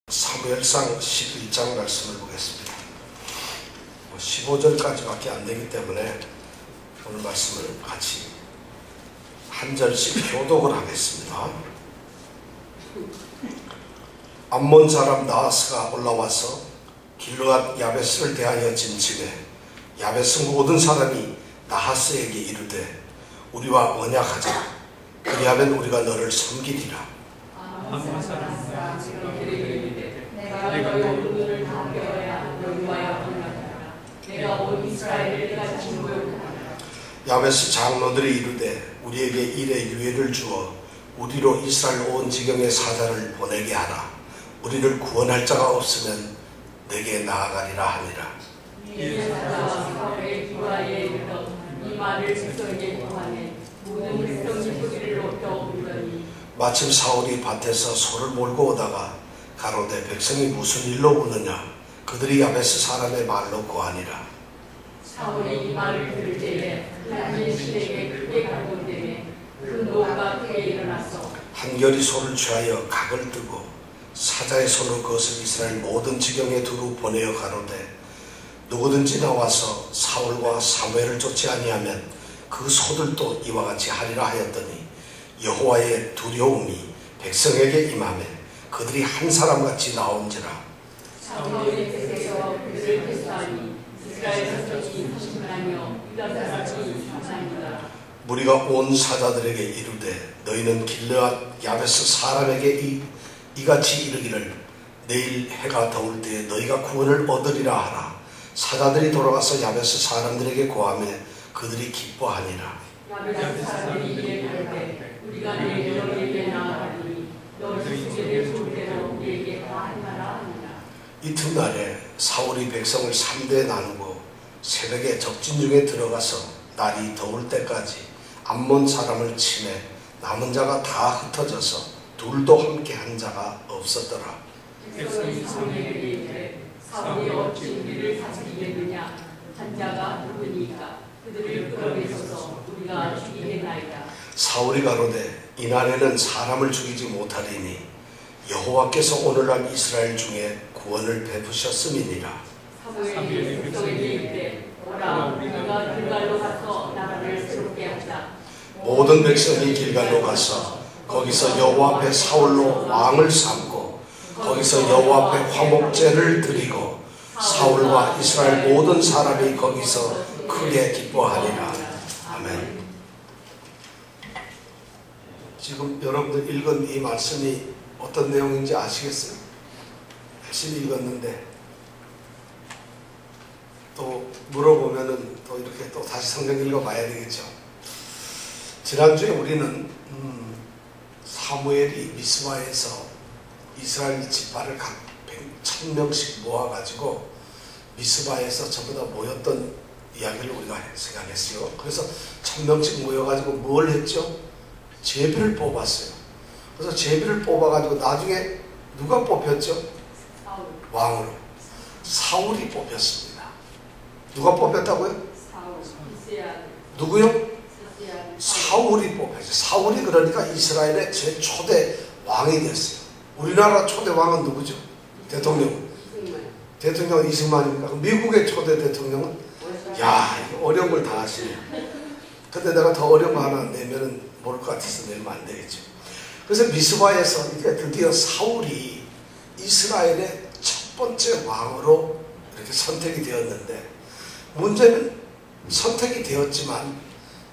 사무엘상 11장 말씀을 보겠습니다. 15절까지밖에 안 되기 때문에 오늘 말씀을 같이 한 절씩 교독을 하겠습니다. 암몬 사람 나하스가 올라와서 길르앗 야베스를 대하여 진침해 야베스 모든 사람이 나하스에게 이르되 우리와 언약하자. 그리하면 우리가 너를 섬기리라. 암몬 사람 내가 너희 모두를 다 깨어야 너희와야 언약하라. 내가 온 이스라엘을 같이 모욕하라. 야베스 장로들이 이르되 우리에게 일의 유예를 주어 우리로 이스라엘 온 지경의 사자를 보내게 하라. 우리를 구원할 자가 없으면 내게 나아가리라 하니라. 이에 사자와 사울의 기와에 이르러 이 말을 백성에게 고하매 모든 백성이 소리를 높여 부르더니 마침 사울이 밭에서 소를 몰고 오다가 가로되 백성이 무슨 일로 우느냐. 그들이 야베스 사람의 말로 고하니라. 사울이 이 말을 들을 때에 하나님의 신에게 크게 갈군되매 큰 노가 크게 일어났어. 한결이 소를 취하여 각을 뜨고 사자의 손으로 그것을 이스라엘 모든 지경에 두루 보내어 가로되 누구든지 나와서 사울과 사무엘을 쫓지 아니하면 그 소들도 이와 같이 하리라 하였더니 여호와의 두려움이 백성에게 임하매 그들이 한 사람같이 나온지라. 사울의 뜻에서 그들을 패소하니 이스라엘 백성이 30만이요 유다 사람이 3만이다. 무리가 온 사자들에게 이르되 너희는 길르앗 야베스 사람에게 이같이 이르기를 내일 해가 더울 때에 너희가 구원을 얻으리라 하라. 사자들이 돌아가서 야베스 사람들에게 고하매 그들이 기뻐하니라. 야베스 사람들이 이에 가로되 우리가 내일 너희에게 나아가니 너희 주제를 볼 때로 우리에게 하나라 하니라. 이튿날에 사울이 백성을 3대에 나누고 새벽에 적진 중에 들어가서 날이 더울 때까지 암몬 사람을 치매 남은 자가 다 흩어져서 둘도 함께 한 자가 없었더라. 백성이 사울에게 이르되 사울이 어찌 우리를 다스리겠느냐. 한 자가 누구니까 그들을 끌어내서서 우리가 죽이겠나이다. 사울이 가로되 이날에는 사람을 죽이지 못하리니 여호와께서 오늘날 이스라엘 중에 구원을 베푸셨음이니라. 사무엘이 백성에게 이르되 오라 우리가 길갈로 가서 나라를 새롭게 하자. 모든 백성이 길갈로 가서 거기서 여호와 앞에 사울로 왕을 삼고 거기서 여호와 앞에 화목제를 드리고 사울과 이스라엘 모든 사람이 거기서 크게 기뻐하니라. 아멘. 지금 여러분들 읽은 이 말씀이 어떤 내용인지 아시겠어요? 열심히 읽었는데 또 물어보면은 또 이렇게 또 다시 성경 읽어봐야 되겠죠. 지난주에 우리는 사무엘이 미스바에서 이스라엘 지파를 각 1000명씩 모아가지고 미스바에서 전부 다 모였던 이야기를 우리가 생각했어요. 그래서 1000명씩 모여가지고 뭘 했죠? 제비를 뽑았어요. 그래서 제비를 뽑아가지고 나중에 누가 뽑혔죠? 왕으로. 사울이 뽑혔습니다. 누가 뽑혔다고요? 누구요? 사울이 뽑혔어요. 사울이 그러니까 이스라엘의 최초대 왕이 됐어요. 우리나라 초대 왕은 누구죠? 대통령. 대통령은 이승만입니까? 미국의 초대 대통령은? 야, 어려운 걸 다 하시네. 근데 내가 더 어려운 거 하나 내면은 모를 것 같아서 내면 안 되겠죠. 그래서 미스바에서 이제 드디어 사울이 이스라엘의 첫 번째 왕으로 이렇게 선택이 되었는데 문제는 선택이 되었지만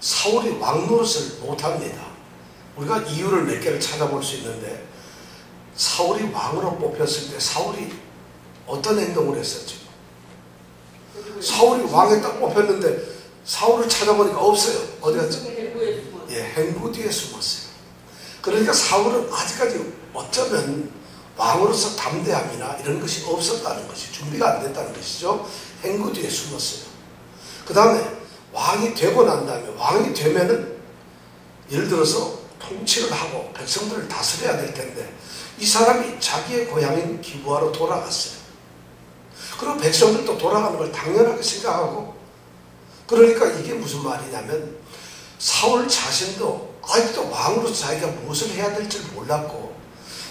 사울이 왕 노릇을 못합니다. 우리가 이유를 몇 개를 찾아볼 수 있는데 사울이 왕으로 뽑혔을 때 사울이 어떤 행동을 했었죠? 사울이 왕에 딱 뽑혔는데 사울을 찾아보니까 없어요. 어디 갔죠? 예, 행구 뒤에 숨었어요. 그러니까 사울은 아직까지 어쩌면 왕으로서 담대함이나 이런 것이 없었다는 것이 준비가 안 됐다는 것이죠. 행구 뒤에 숨었어요. 그 다음에 왕이 되고 난 다음에 왕이 되면은 예를 들어서 통치를 하고 백성들을 다스려야 될 텐데 이 사람이 자기의 고향인 기브아로 돌아갔어요. 그리고 백성들도 돌아가는 걸 당연하게 생각하고 그러니까 이게 무슨 말이냐면 사울 자신도 아직도 왕으로서 자기가 무엇을 해야 될지 몰랐고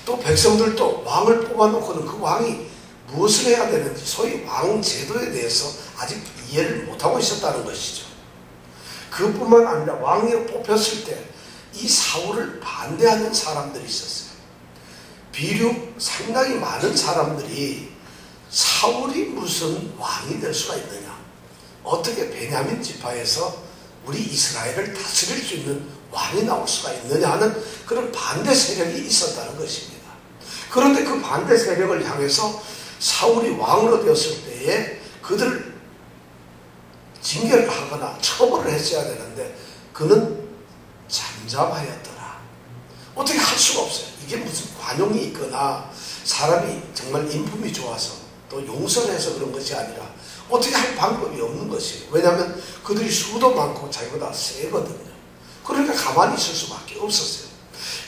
또 백성들도 왕을 뽑아놓고는 그 왕이 무엇을 해야 되는지 소위 왕 제도에 대해서 아직 이해를 못하고 있었다는 것이죠. 그뿐만 아니라 왕이 뽑혔을 때 이 사울을 반대하는 사람들이 있었어요. 비록 상당히 많은 사람들이 사울이 무슨 왕이 될 수가 있느냐, 어떻게 베냐민 지파에서 우리 이스라엘을 다스릴 수 있는 왕이 나올 수가 있느냐 하는 그런 반대 세력이 있었다는 것입니다. 그런데 그 반대 세력을 향해서 사울이 왕으로 되었을 때에 그들을 징계를 하거나 처벌을 했어야 되는데 그는 잠잠하였더라. 어떻게 할 수가 없어요. 이게 무슨 관용이 있거나 사람이 정말 인품이 좋아서 또 용서를 해서 그런 것이 아니라 어떻게 할 방법이 없는 것이에요. 왜냐하면 그들이 수도 많고 자기보다 세거든요. 그러니까 가만히 있을 수밖에 없었어요.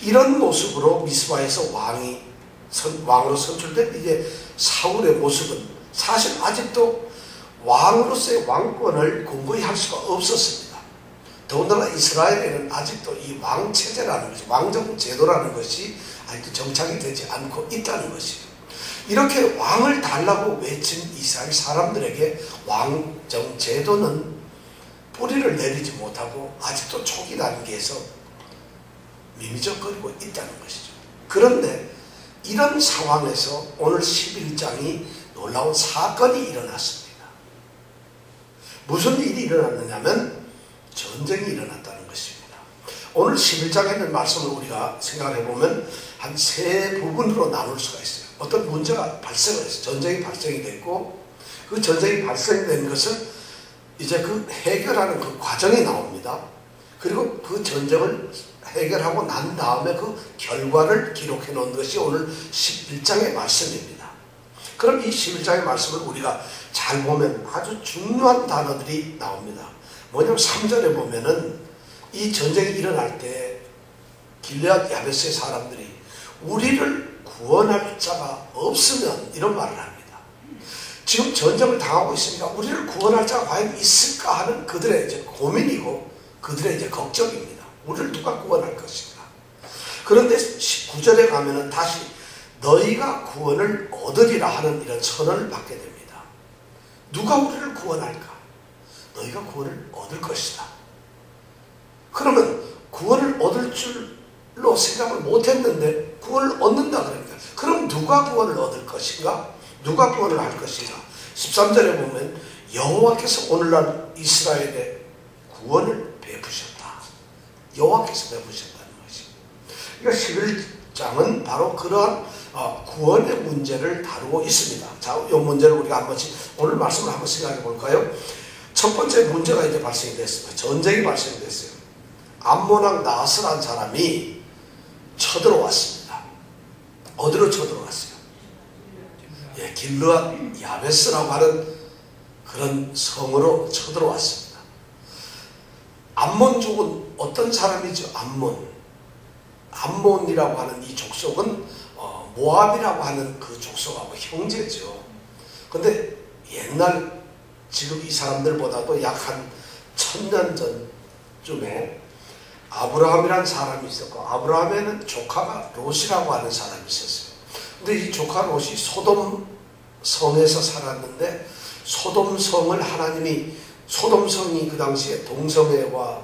이런 모습으로 미스바에서 왕으로 선출된 이제 사울의 모습은 사실 아직도 왕으로서의 왕권을 공고히 할 수가 없었습니다. 더군다나 이스라엘에는 아직도 이 왕체제라는 것이, 왕정 제도라는 것이 아직도 정착이 되지 않고 있다는 것이에요. 이렇게 왕을 달라고 외친 이스라엘 사람들에게 왕정 제도는 뿌리를 내리지 못하고 아직도 초기 단계에서 미미적거리고 있다는 것이죠. 그런데 이런 상황에서 오늘 11장이 놀라운 사건이 일어났습니다. 무슨 일이 일어났느냐면 전쟁이 일어났다는 것입니다. 오늘 11장에 있는 말씀을 우리가 생각해 보면 한 세 부분으로 나눌 수가 있어요. 어떤 문제가 발생을 했어요. 전쟁이 발생이 됐고 그 전쟁이 발생된 것을 이제 그 해결하는 그 과정이 나옵니다. 그리고 그 전쟁을 해결하고 난 다음에 그 결과를 기록해 놓은 것이 오늘 11장의 말씀입니다. 그럼 이 11장의 말씀을 우리가 잘 보면 아주 중요한 단어들이 나옵니다. 뭐냐면 3절에 보면은 이 전쟁이 일어날 때 길르앗 야베스의 사람들이 우리를 구원할 자가 없으면 이런 말을 합니다. 지금 전쟁을 당하고 있으니까 우리를 구원할 자가 과연 있을까 하는 그들의 이제 고민이고 그들의 이제 걱정입니다. 우리를 누가 구원할 것인가. 그런데 19절에 가면은 다시 너희가 구원을 얻으리라 하는 이런 선언을 받게 됩니다. 누가 우리를 구원할까? 너희가 구원을 얻을 것이다. 그러면 구원을 얻을 줄로 생각을 못했는데 구원을 얻는다 그러니까 그럼 누가 구원을 얻을 것인가? 누가 구원을 할 것인가? 13절에 보면 여호와께서 오늘날 이스라엘에 구원을 베푸셨다. 여호와께서 베푸셨다는 것입니다. 그러니까 11장은 바로 그러한 구원의 문제를 다루고 있습니다. 자, 이 문제를 우리가 한 번씩 오늘 말씀을 한번 생각해 볼까요? 첫 번째 문제가 이제 발생이 됐습니다. 전쟁이 발생이 됐어요. 암몬왕 나하스라는 사람이 쳐들어왔습니다. 어디로 쳐들어왔어요? 예, 길르앗 야베스라고 하는 그런 성으로 쳐들어왔습니다. 암몬족은 어떤 사람이죠? 암몬이라고 하는 이 족속은 모압이라고 하는 그 족속하고 형제죠. 근데 옛날 지금 이 사람들보다도 약 한 1000년 전쯤에 아브라함이라는 사람이 있었고 아브라함에는 조카가 롯이라고 하는 사람이 있었어요. 근데 이 조카 롯이 소돔 성에서 살았는데 소돔성을 하나님이 소돔성이 그 당시에 동성애와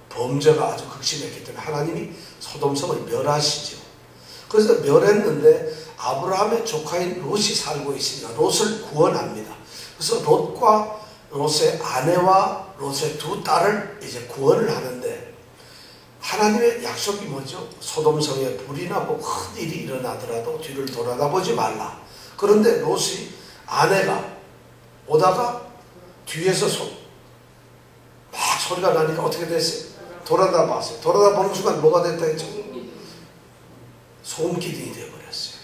범죄가 아주 극심했기 때문에 하나님이 소돔성을 멸하시죠. 그래서 멸했는데 아브라함의 조카인 롯이 살고 있으니까 롯을 구원합니다. 그래서 롯과 롯의 아내와 롯의 두 딸을 이제 구원을 하는데 하나님의 약속이 뭐죠? 소돔성에 불이 나고 큰 일이 일어나더라도 뒤를 돌아다보지 말라. 그런데 롯이 아내가 오다가 뒤에서 막 소리가 나니까 어떻게 됐어요? 돌아다봤어요. 돌아다보는 순간 뭐가 됐다 했죠? 소금 기둥이 되어버렸어요.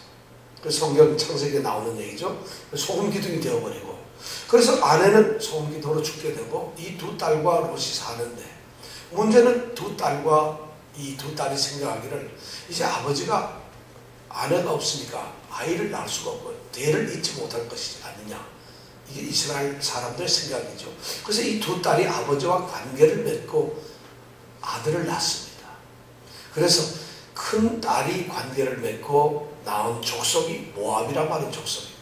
그 성경 창세기에 나오는 얘기죠. 소금 기둥이 되어버리고 그래서 아내는 소금 기둥으로 죽게 되고 이 두 딸과 롯이 사는데 문제는 두 딸과 이 두 딸이 생각하기를 이제 아버지가 아내가 없으니까 아이를 낳을 수가 없고 대를 잇지 못할 것이지 않느냐. 이게 이스라엘 사람들의 생각이죠. 그래서 이 두 딸이 아버지와 관계를 맺고 아들을 낳습니다. 그래서 큰 딸이 관계를 맺고 낳은 족속이 모압이라고 하는 족속입니다.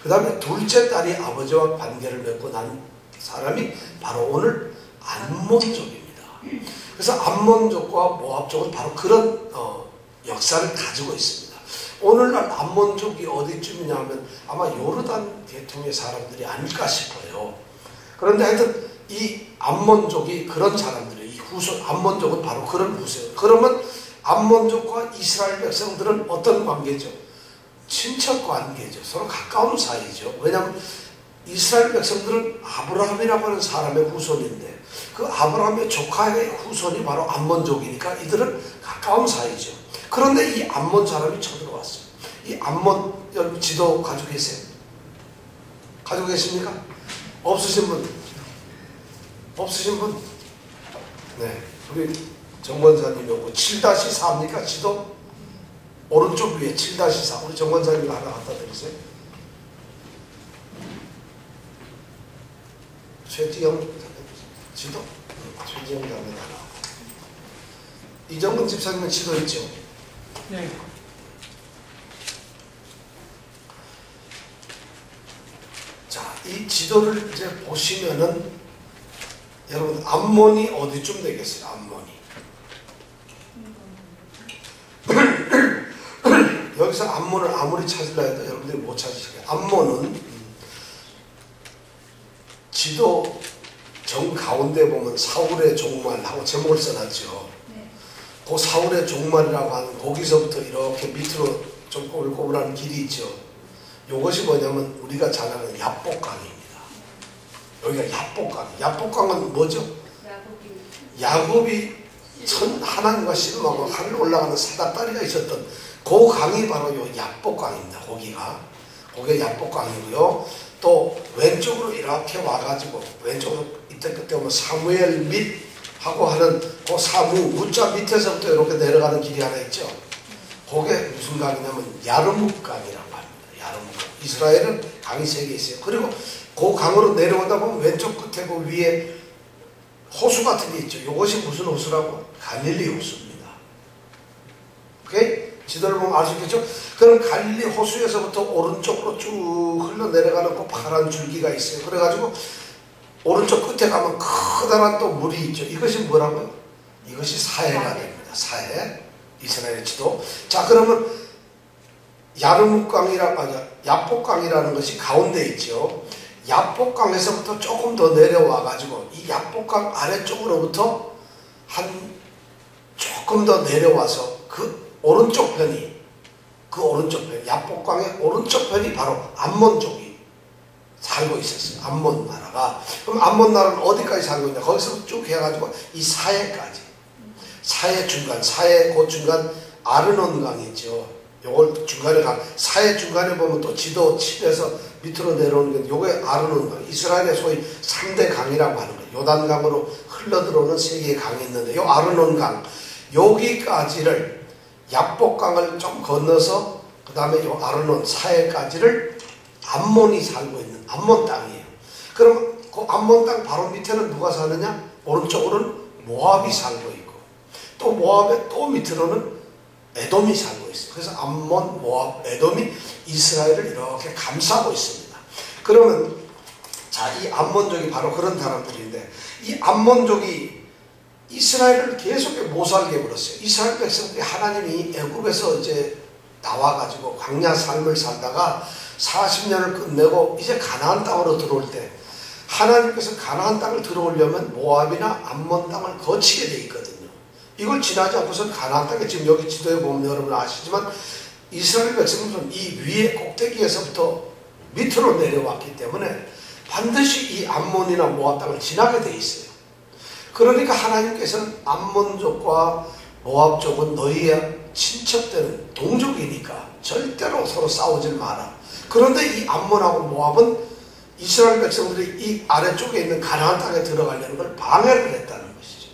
그 다음에 둘째 딸이 아버지와 관계를 맺고 난 사람이 바로 오늘 암몬족입니다. 그래서 암몬족과 모압족은 바로 그런 역사를 가지고 있습니다. 오늘날 암몬족이 어디쯤이냐 하면 아마 요르단 계통의 사람들이 아닐까 싶어요. 그런데 하여튼 이 암몬족이 그런 사람들이에요. 이 후손, 암몬족은 바로 그런 후세요. 그러면 암몬족과 이스라엘 백성들은 어떤 관계죠? 친척 관계죠. 서로 가까운 사이죠. 왜냐하면 이스라엘 백성들은 아브라함이라고 하는 사람의 후손인데 그 아브라함의 조카의 후손이 바로 암몬족이니까 이들은 가까운 사이죠. 그런데 이 암몬 사람이 쳐들어왔어요. 이 암몬, 여러분 지도 가지고 계세요? 가지고 계십니까? 없으신 분? 없으신 분? 네, 우리 정권사님이 오고 7-4입니까? 지도? 오른쪽 위에 7-4. 우리 정권사님 하나 갖다 드리세요. 최지영 지도? 최지영 장면 하나. 이정근 집사님은 지도 있죠? 네. 자, 이 지도를 이제 보시면은 여러분 암몬이 어디쯤 되겠어요? 암몬이 여기서 암몬을 아무리 찾으려 해도 여러분들이 못 찾으실 거예요. 암몬은 지도 정 가운데 보면 사울의 종말하고 제목을 써놨죠. 네. 그 사울의 종말이라고 하는 거기서부터 이렇게 밑으로 좀 꼬불꼬불한 길이 있죠. 이것이 뭐냐면 우리가 잘 아는 야복강입니다. 여기가 야복강. 야복강은 뭐죠? 야곱이 하나님과 씨름하고 하늘 올라가는 사닥다리가 있었던 그 강이 바로 요 야복강입니다. 거기가 야복강이고요. 또 왼쪽으로 이렇게 와가지고 왼쪽으로 이때 그때 오면 사무엘 및 하고 하는 그 무자 밑에서부터 이렇게 내려가는 길이 하나 있죠. 그게 무슨 강이냐면 야르묵강이라고 합니다. 야르묵강. 이스라엘은 강이 3개 있어요. 그리고 그 강으로 내려오다 보면 왼쪽 끝에 그 위에 호수 같은 게 있죠. 이것이 무슨 호수라고? 갈릴리 호수입니다. 오케이? 지도를 보면 알 수 있겠죠? 그럼 갈릴리 호수에서부터 오른쪽으로 쭉 흘러내려가는 그 파란 줄기가 있어요. 그래가지고 오른쪽 끝에 가면 커다란 또 물이 있죠. 이것이 뭐라고요? 이것이 사해가 됩니다. 사해. 이스라엘의 지도. 자, 그러면 야복강이라는 것이 가운데 있죠. 야복강에서부터 조금 더 내려와가지고 이 야복강 아래쪽으로부터 조금 더 내려와서 그 오른쪽 편이 야복강의 오른쪽 편이 바로 암몬족이 살고 있었어요. 암몬 나라가. 그럼 암몬 나라는 어디까지 살고 있냐? 거기서 쭉 해가지고 이 사해까지. 사해 그 중간 아르논강이 있죠. 요걸 중간에 사해 중간에 보면 또 지도 칩에서 밑으로 내려오는 게 요게 아르논강. 이스라엘의 소위 3대 강이라고 하는 거예요. 요단강으로 흘러들어오는 3개의 강이 있는데 요 아르논강 여기까지를 야복강을 좀 건너서 그 다음에 요 아르논 사해까지를 암몬이 살고 있는 암몬 땅이에요. 그럼 그 암몬 땅 바로 밑에는 누가 사느냐? 오른쪽으로는 모압이 살고 있고 또 모압의 또 밑으로는 에돔이 살고 있어요. 그래서 암몬, 모압, 에돔이 이스라엘을 이렇게 감싸고 있습니다. 그러면 자, 이 암몬족이 바로 그런 사람들인데 이 암몬족이 이스라엘을 계속 못 살게 해버렸어요. 이스라엘 백성들이 하나님이 애굽에서 이제 나와가지고 광야 삶을 살다가 40년을 끝내고 이제 가나안 땅으로 들어올 때 하나님께서 가나안 땅을 들어오려면 모압이나 암몬 땅을 거치게 돼 있거든요. 이걸 지나지 않고서 가나안 땅에 지금 여기 지도에 보면 여러분 아시지만 이스라엘 백성들은 이 위에 꼭대기에서부터 밑으로 내려왔기 때문에 반드시 이 암몬이나 모압 땅을 지나게 돼 있어요. 그러니까 하나님께서는 암몬족과 모압족은 너희의 친척되는 동족이니까 절대로 서로 싸우질 마라. 그런데 이 암몬하고 모압은 이스라엘 백성들이 이 아래쪽에 있는 가나안 땅에 들어가려는 걸 방해를 했다는 것이죠.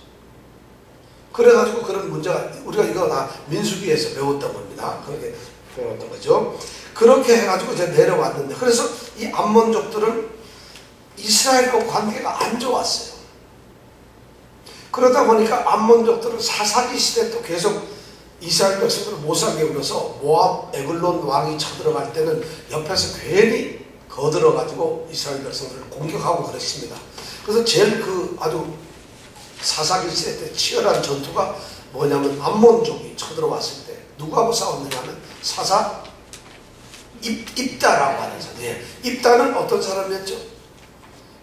그래가지고 그런 문제가 우리가 이거 다 민수기에서 배웠던 겁니다. 그렇게 배웠던 거죠. 그렇게 해가지고 이제 내려왔는데 그래서 이 암몬족들은 이스라엘과 관계가 안 좋았어요. 그러다 보니까 암몬족들은 사사기 시대 또 계속 이스라엘 백성들을 못 살게 울어서 모압 에글론 왕이 쳐들어갈 때는 옆에서 괜히 거들어가지고 이스라엘 백성들을 공격하고 그랬습니다. 그래서 제일 그 아주 사사기시대 때 치열한 전투가 뭐냐면 암몬족이 쳐들어왔을 때 누구하고 싸웠느냐면 사사 입다라고 하는 사람. 예. 입다는 어떤 사람이었죠?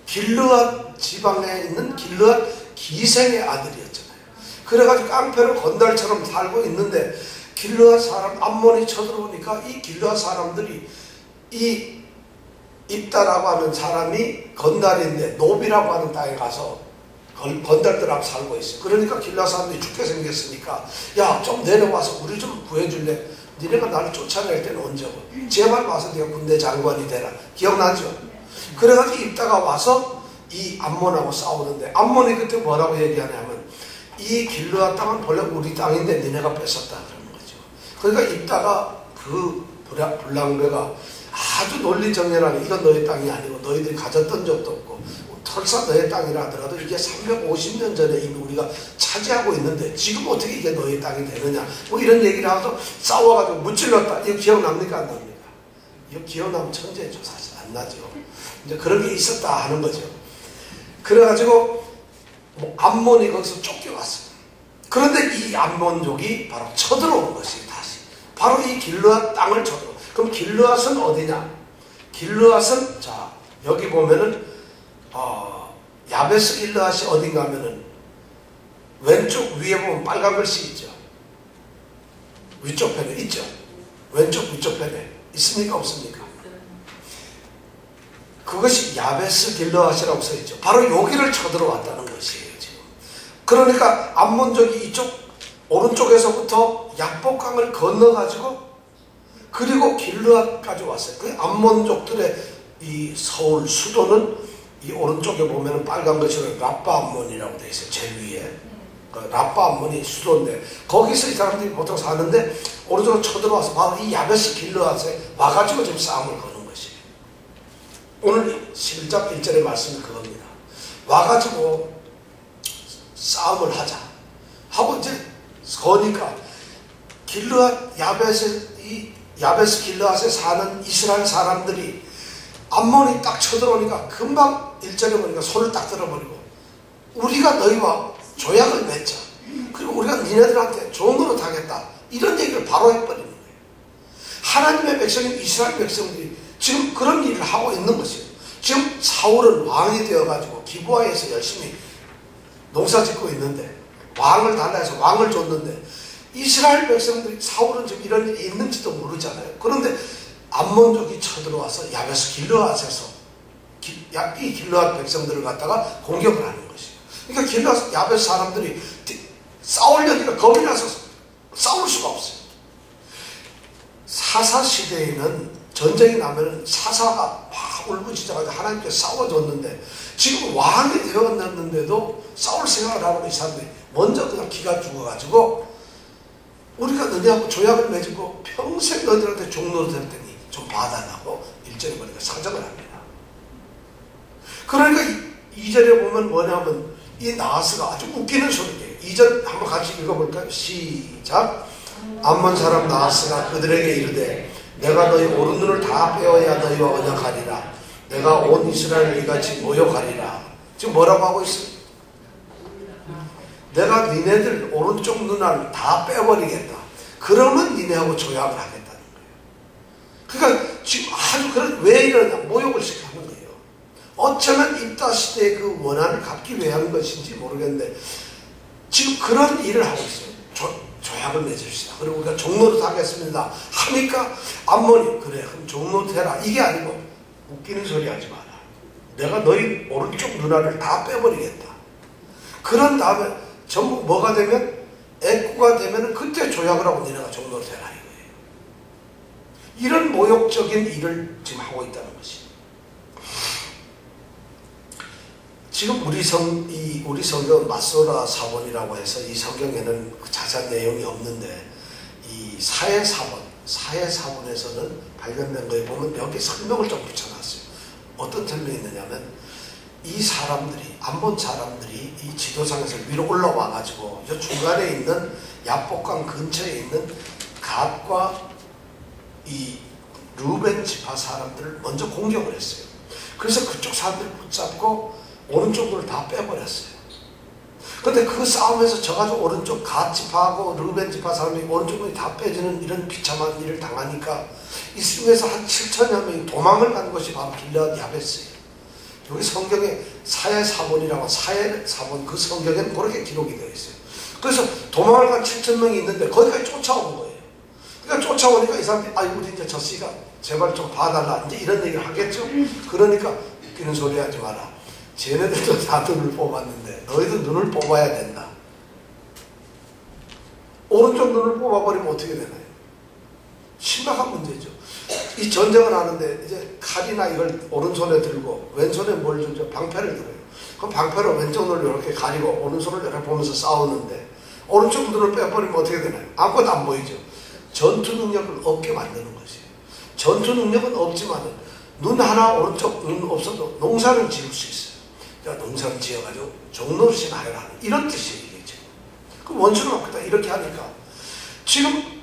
길르앗 지방에 있는 길르앗 기생의 아들이었잖아요. 그래가지고 깡패로 건달처럼 살고 있는데 길르앗 사람 암몬이 쳐들어오니까 이 길르앗 사람들이 이 입다라고 하는 사람이 건달인데 노비라고 하는 땅에 가서 건달들하고 살고 있어요. 그러니까 길르앗 사람들이 죽게 생겼으니까 야, 좀 내려와서 우리 좀 구해줄래? 니네가 나를 쫓아낼 때는 언제고? 제발 와서 네가 군대 장관이 되라. 기억나죠? 그래가지고 입다가 와서 이 암몬하고 싸우는데 암몬이 그때 뭐라고 얘기하냐면 이 길르앗 땅은 본래 우리 땅인데 니네가 뺏었다 그러는 거죠. 그러니까 입다가 그 불량배가 아주 논리정연하게 이건 너의 땅이 아니고 너희들이 가졌던 적도 없고 설사 너의 땅이라 하더라도 이게 350년 전에 이미 우리가 차지하고 있는데 지금 어떻게 이게 너의 땅이 되느냐 뭐 이런 얘기를 하면서 싸워가지고 무찔렀다. 이거 기억납니까? 안 납니까? 이거 기억나면 천재죠. 사실 안 나죠. 이제 그런 게 있었다 하는 거죠. 그래가지고 뭐 암몬이 거기서 쫓겨왔어요. 그런데 이 암몬족이 바로 쳐들어온 것이 다시 바로 이 길르앗 땅을 쳐들어. 그럼 길르앗은 어디냐? 길르앗은 자 여기 보면은 야베스 길르앗이 어딘가 하면은 왼쪽 위에 보면 빨간 글씨 있죠. 위쪽 편에 있죠. 왼쪽 위쪽 편에 있습니까? 없습니까? 그것이 야베스 길르앗이라고 써있죠. 바로 여기를 쳐들어왔다는 것이에요. 지금. 그러니까 암몬족이 이쪽 오른쪽에서부터 약복강을 건너가지고 그리고 길르앗까지 왔어요. 그 암몬족들의 이 서울 수도는 이 오른쪽에 보면 빨간 것처럼 라빠 암몬이라고 되어 있어요. 제일 위에. 라빠 암몬이 수도인데 거기서 이 사람들이 보통 사는데 오른쪽으로 쳐들어와서 바로 이 야베스 길르앗에 와가지고 지금 싸움을 거는 것이에요. 오늘 11장 1절의 말씀이 그겁니다. 와가지고 싸움을 하자 하고 이제 거니까 길르앗 야베스 길르앗에 사는 이스라엘 사람들이 암몬이 딱 쳐들어오니까 금방 1절에 보니까 손을 딱 들어버리고 우리가 너희와 조약을 맺자. 그리고 우리가 니네들한테 좋은 노릇 하겠다. 이런 얘기를 바로 해버리는 거예요. 하나님의 백성인 이스라엘 백성들이 지금 그런 일을 하고 있는 것이에요. 지금 사울은 왕이 되어가지고 기브아에서 열심히 농사 짓고 있는데 왕을 달라 해서 왕을 줬는데 이스라엘 백성들이 사울은 지금 이런 일이 있는지도 모르잖아요. 그런데 암몬족이 쳐들어와서 야베스 길르앗에서 이 길르앗 백성들을 갖다가 공격을 하는 것이에요. 그러니까 길르앗 야베스 사람들이 싸우려니까 겁이 나서 싸울 수가 없어요. 사사 시대에는 전쟁이 나면 사사가 막 울부짖어가지고 하나님께 싸워줬는데 지금 왕이 되었는데도 싸울 생각을 하고 이 사람들이 먼저 그냥 기가 죽어가지고 우리가 너희하고 조약을 맺고 평생 너희들한테 종로로 될 테니 좀 봐달라고 1절에 보니까 상정을 합니다. 그러니까 2절에 보면 뭐냐면 이 나하스가 아주 웃기는 소리예요. 2절 한번 같이 읽어볼까요? 시작. 암몬 사람 나하스가 그들에게 이르되 내가 너희 오른 눈을 다 빼어야 너희와 언약하리라. 내가 온 이스라엘을 이같이 모욕하리라. 지금 뭐라고 하고 있어요? 내가 니네들 오른쪽 눈알 다 빼버리겠다. 그러면 니네하고 조약을 하겠다는 거예요. 그러니까 지금 아주 왜 이러냐 모욕을 시켜하는 거예요. 어쩌면 입다 시대의 그 원한을 갚기 위한 것인지 모르겠는데 지금 그런 일을 하고 있어요. 조약을 맺읍시다. 그리고 우리가 종노릇 하겠습니다. 하니까 암몬이 그래 그럼 종노릇 해라. 이게 아니고 웃기는 소리 하지 마라. 내가 너희 오른쪽 눈알을 다 빼버리겠다. 그런 다음에 전부 뭐가 되면 애꾸가 되면 그때 조약을 하고 니네가 종노릇 해라 이거예요. 이런 모욕적인 일을 지금 하고 있다는 것이. 지금 우리 성경 마소라 사본이라고 해서 이 성경에는 자세한 내용이 없는데 이 사회사본에서는 발견된 거에 보면 여기 설명을 좀 붙여놨어요. 어떤 설명이 있느냐면 이 사람들이, 암몬 사람들이 이 지도상에서 위로 올라와 가지고 저 중간에 있는 야복강 근처에 있는 갓과 이 루벤 지파 사람들을 먼저 공격을 했어요. 그래서 그쪽 사람들을 붙잡고 오른쪽 눈을 다 빼버렸어요. 근데 그 싸움에서 져가지고 오른쪽 갓 지파하고 루벤 지파 사람이 오른쪽 눈이 다 빼지는 이런 비참한 일을 당하니까 이 중에서 한 7천여 명이 도망을 간 것이 바로 길르앗 야베스예요. 여기 성경에 사해사본이라고, 사해사본 그 성경에는 그렇게 기록이 되어 있어요. 그래서 도망을 간 7천 명이 있는데 거기까지 쫓아온 거예요. 그러니까 쫓아오니까 이 사람들이 아이고 이제 저 씨가 제발 좀 봐달라 이제 이런 얘기를 하겠죠. 그러니까 웃기는 소리 하지 마라. 쟤네들도 다 눈을 뽑았는데 너희도 눈을 뽑아야 된다. 오른쪽 눈을 뽑아버리면 어떻게 되나요? 심각한 문제죠. 이 전쟁을 하는데 이제 칼이나 이걸 오른손에 들고 왼손에 뭘 들죠? 방패를 들어요. 그럼 방패로 왼쪽 눈을 이렇게 가리고 오른손을 이렇게 보면서 싸우는데 오른쪽 눈을 빼버리면 어떻게 되나요? 아무것도 안 보이죠. 전투 능력을 없게 만드는 것이에요. 전투 능력은 없지만은 눈 하나 오른쪽 눈 없어도 농사를 지을 수 있어요. 농사를 지어가지고 종노릇이나 해라 이런 뜻이겠죠. 그럼 원수는 없겠다 이렇게 하니까 지금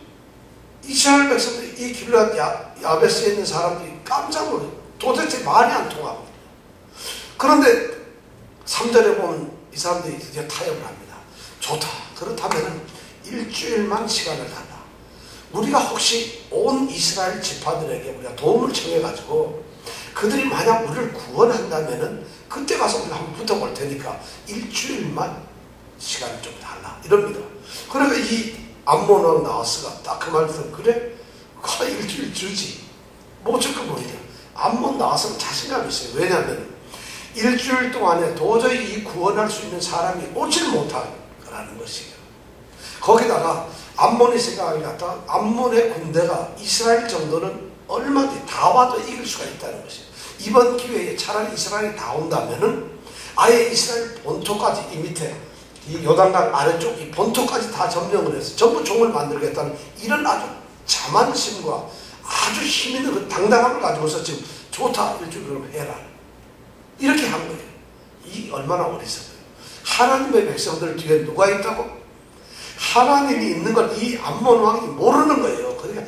이스라엘 백성들이 이 길르앗 야베스에 있는 사람들이 깜짝 놀라요. 도대체 말이 안 통하고. 그런데 3절에 보면 이 사람들이 이제 타협을 합니다. 좋다. 그렇다면 일주일만 시간을 달라. 우리가 혹시 온 이스라엘 지파들에게 우리가 도움을 청해가지고 그들이 만약 우리를 구원한다면은 그때 가서 우리가 한번 붙어볼 테니까 일주일만 시간을 좀 달라 이럽니다. 그러니까 이 암몬 왕 나하스가 딱 그 말 듣고 그래? 가 일주일 주지. 뭐 어쩔 거 보이냐. 암몬 나하스는 자신감이 있어요. 왜냐하면 일주일 동안에 도저히 이 구원할 수 있는 사람이 오질 못할 거라는 것이에요. 거기다가 암몬이 생각하기 같아 암몬의 군대가 이스라엘 정도는 얼마든지 다 와도 이길 수가 있다는 것이에요. 이번 기회에 차라리 이스라엘이 다 온다면은 아예 이스라엘 본토까지 이 밑에 이 요단강 아래쪽 이 본토까지 다 점령을 해서 전부 종을 만들겠다는 이런 아주 자만심과 아주 힘 있는 그 당당함을 가지고서 지금 좋다 일주일 그럼 해라 이렇게 한 거예요. 이 얼마나 어리석어요. 하나님의 백성들 뒤에 누가 있다고? 하나님이 있는 걸 이 암몬 왕이 모르는 거예요. 그러니까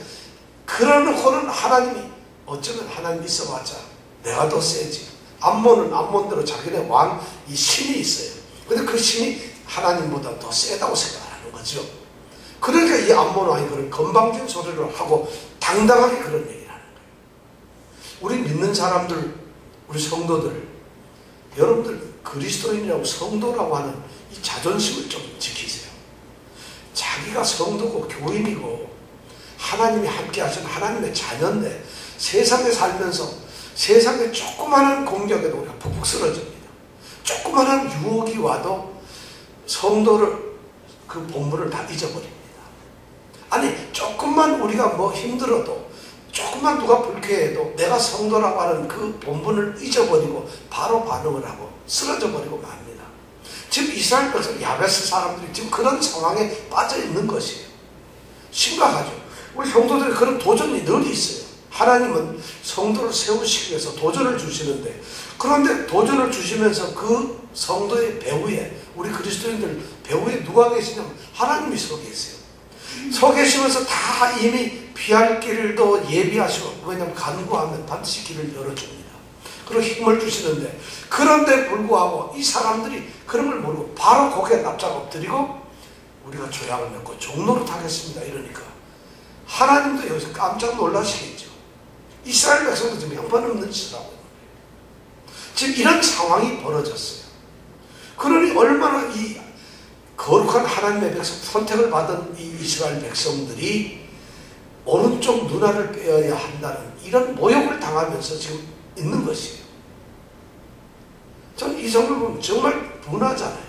그러놓고는 하나님이 어쩌면 하나님이 있어봤자 내가 더 세지. 암몬은 암몬대로 자기네 왕 이 신이 있어요. 근데 그 신이 하나님보다 더 세다고 생각하는 거죠. 그러니까 이 암몬 왕이 그런 건방진 소리를 하고 당당하게 그런 얘기를 하는 거예요. 우리 믿는 사람들, 우리 성도들, 여러분들 그리스도인이라고 성도라고 하는 이 자존심을 좀 지키세요. 자기가 성도고 교인이고 하나님이 함께 하신 하나님의 자녀인데 세상에 살면서 세상의 조그마한 공격에도 우리가 푹푹 쓰러집니다. 조그마한 유혹이 와도 성도를 그 본분을 다 잊어버립니다. 아니 조금만 우리가 뭐 힘들어도 조금만 누가 불쾌해도 내가 성도라고 하는 그 본분을 잊어버리고 바로 반응을 하고 쓰러져 버리고 맙니다. 지금 이스라엘 백성 야베스 사람들이 지금 그런 상황에 빠져 있는 것이에요. 심각하죠. 우리 성도들이 그런 도전이 늘 있어요. 하나님은 성도를 세우시기 위해서 도전을 주시는데 그런데 도전을 주시면서 그 성도의 배후에 우리 그리스도인들 배후에 누가 계시냐면 하나님이 서 계세요. 서 계시면서 다 이미 피할 길도 예비하시고 왜냐하면 간구하면 반드시 길을 열어줍니다. 그리고 힘을 주시는데 그런데 불구하고 이 사람들이 그런 걸 모르고 바로 고개 납작 엎드리고 우리가 조약을 맺고 종노릇 하겠습니다 이러니까 하나님도 여기서 깜짝 놀라시겠죠. 이스라엘 백성도 지금 형편없는 짓을 하고 있는 거예요. 지금 이런 상황이 벌어졌어요. 그러니 얼마나 이 거룩한 하나님의 백성, 선택을 받은 이 이스라엘 백성들이 오른쪽 눈알을 빼어야 한다는 이런 모욕을 당하면서 지금 있는 것이에요. 저는 이 성경을 보면 정말 분하잖아요.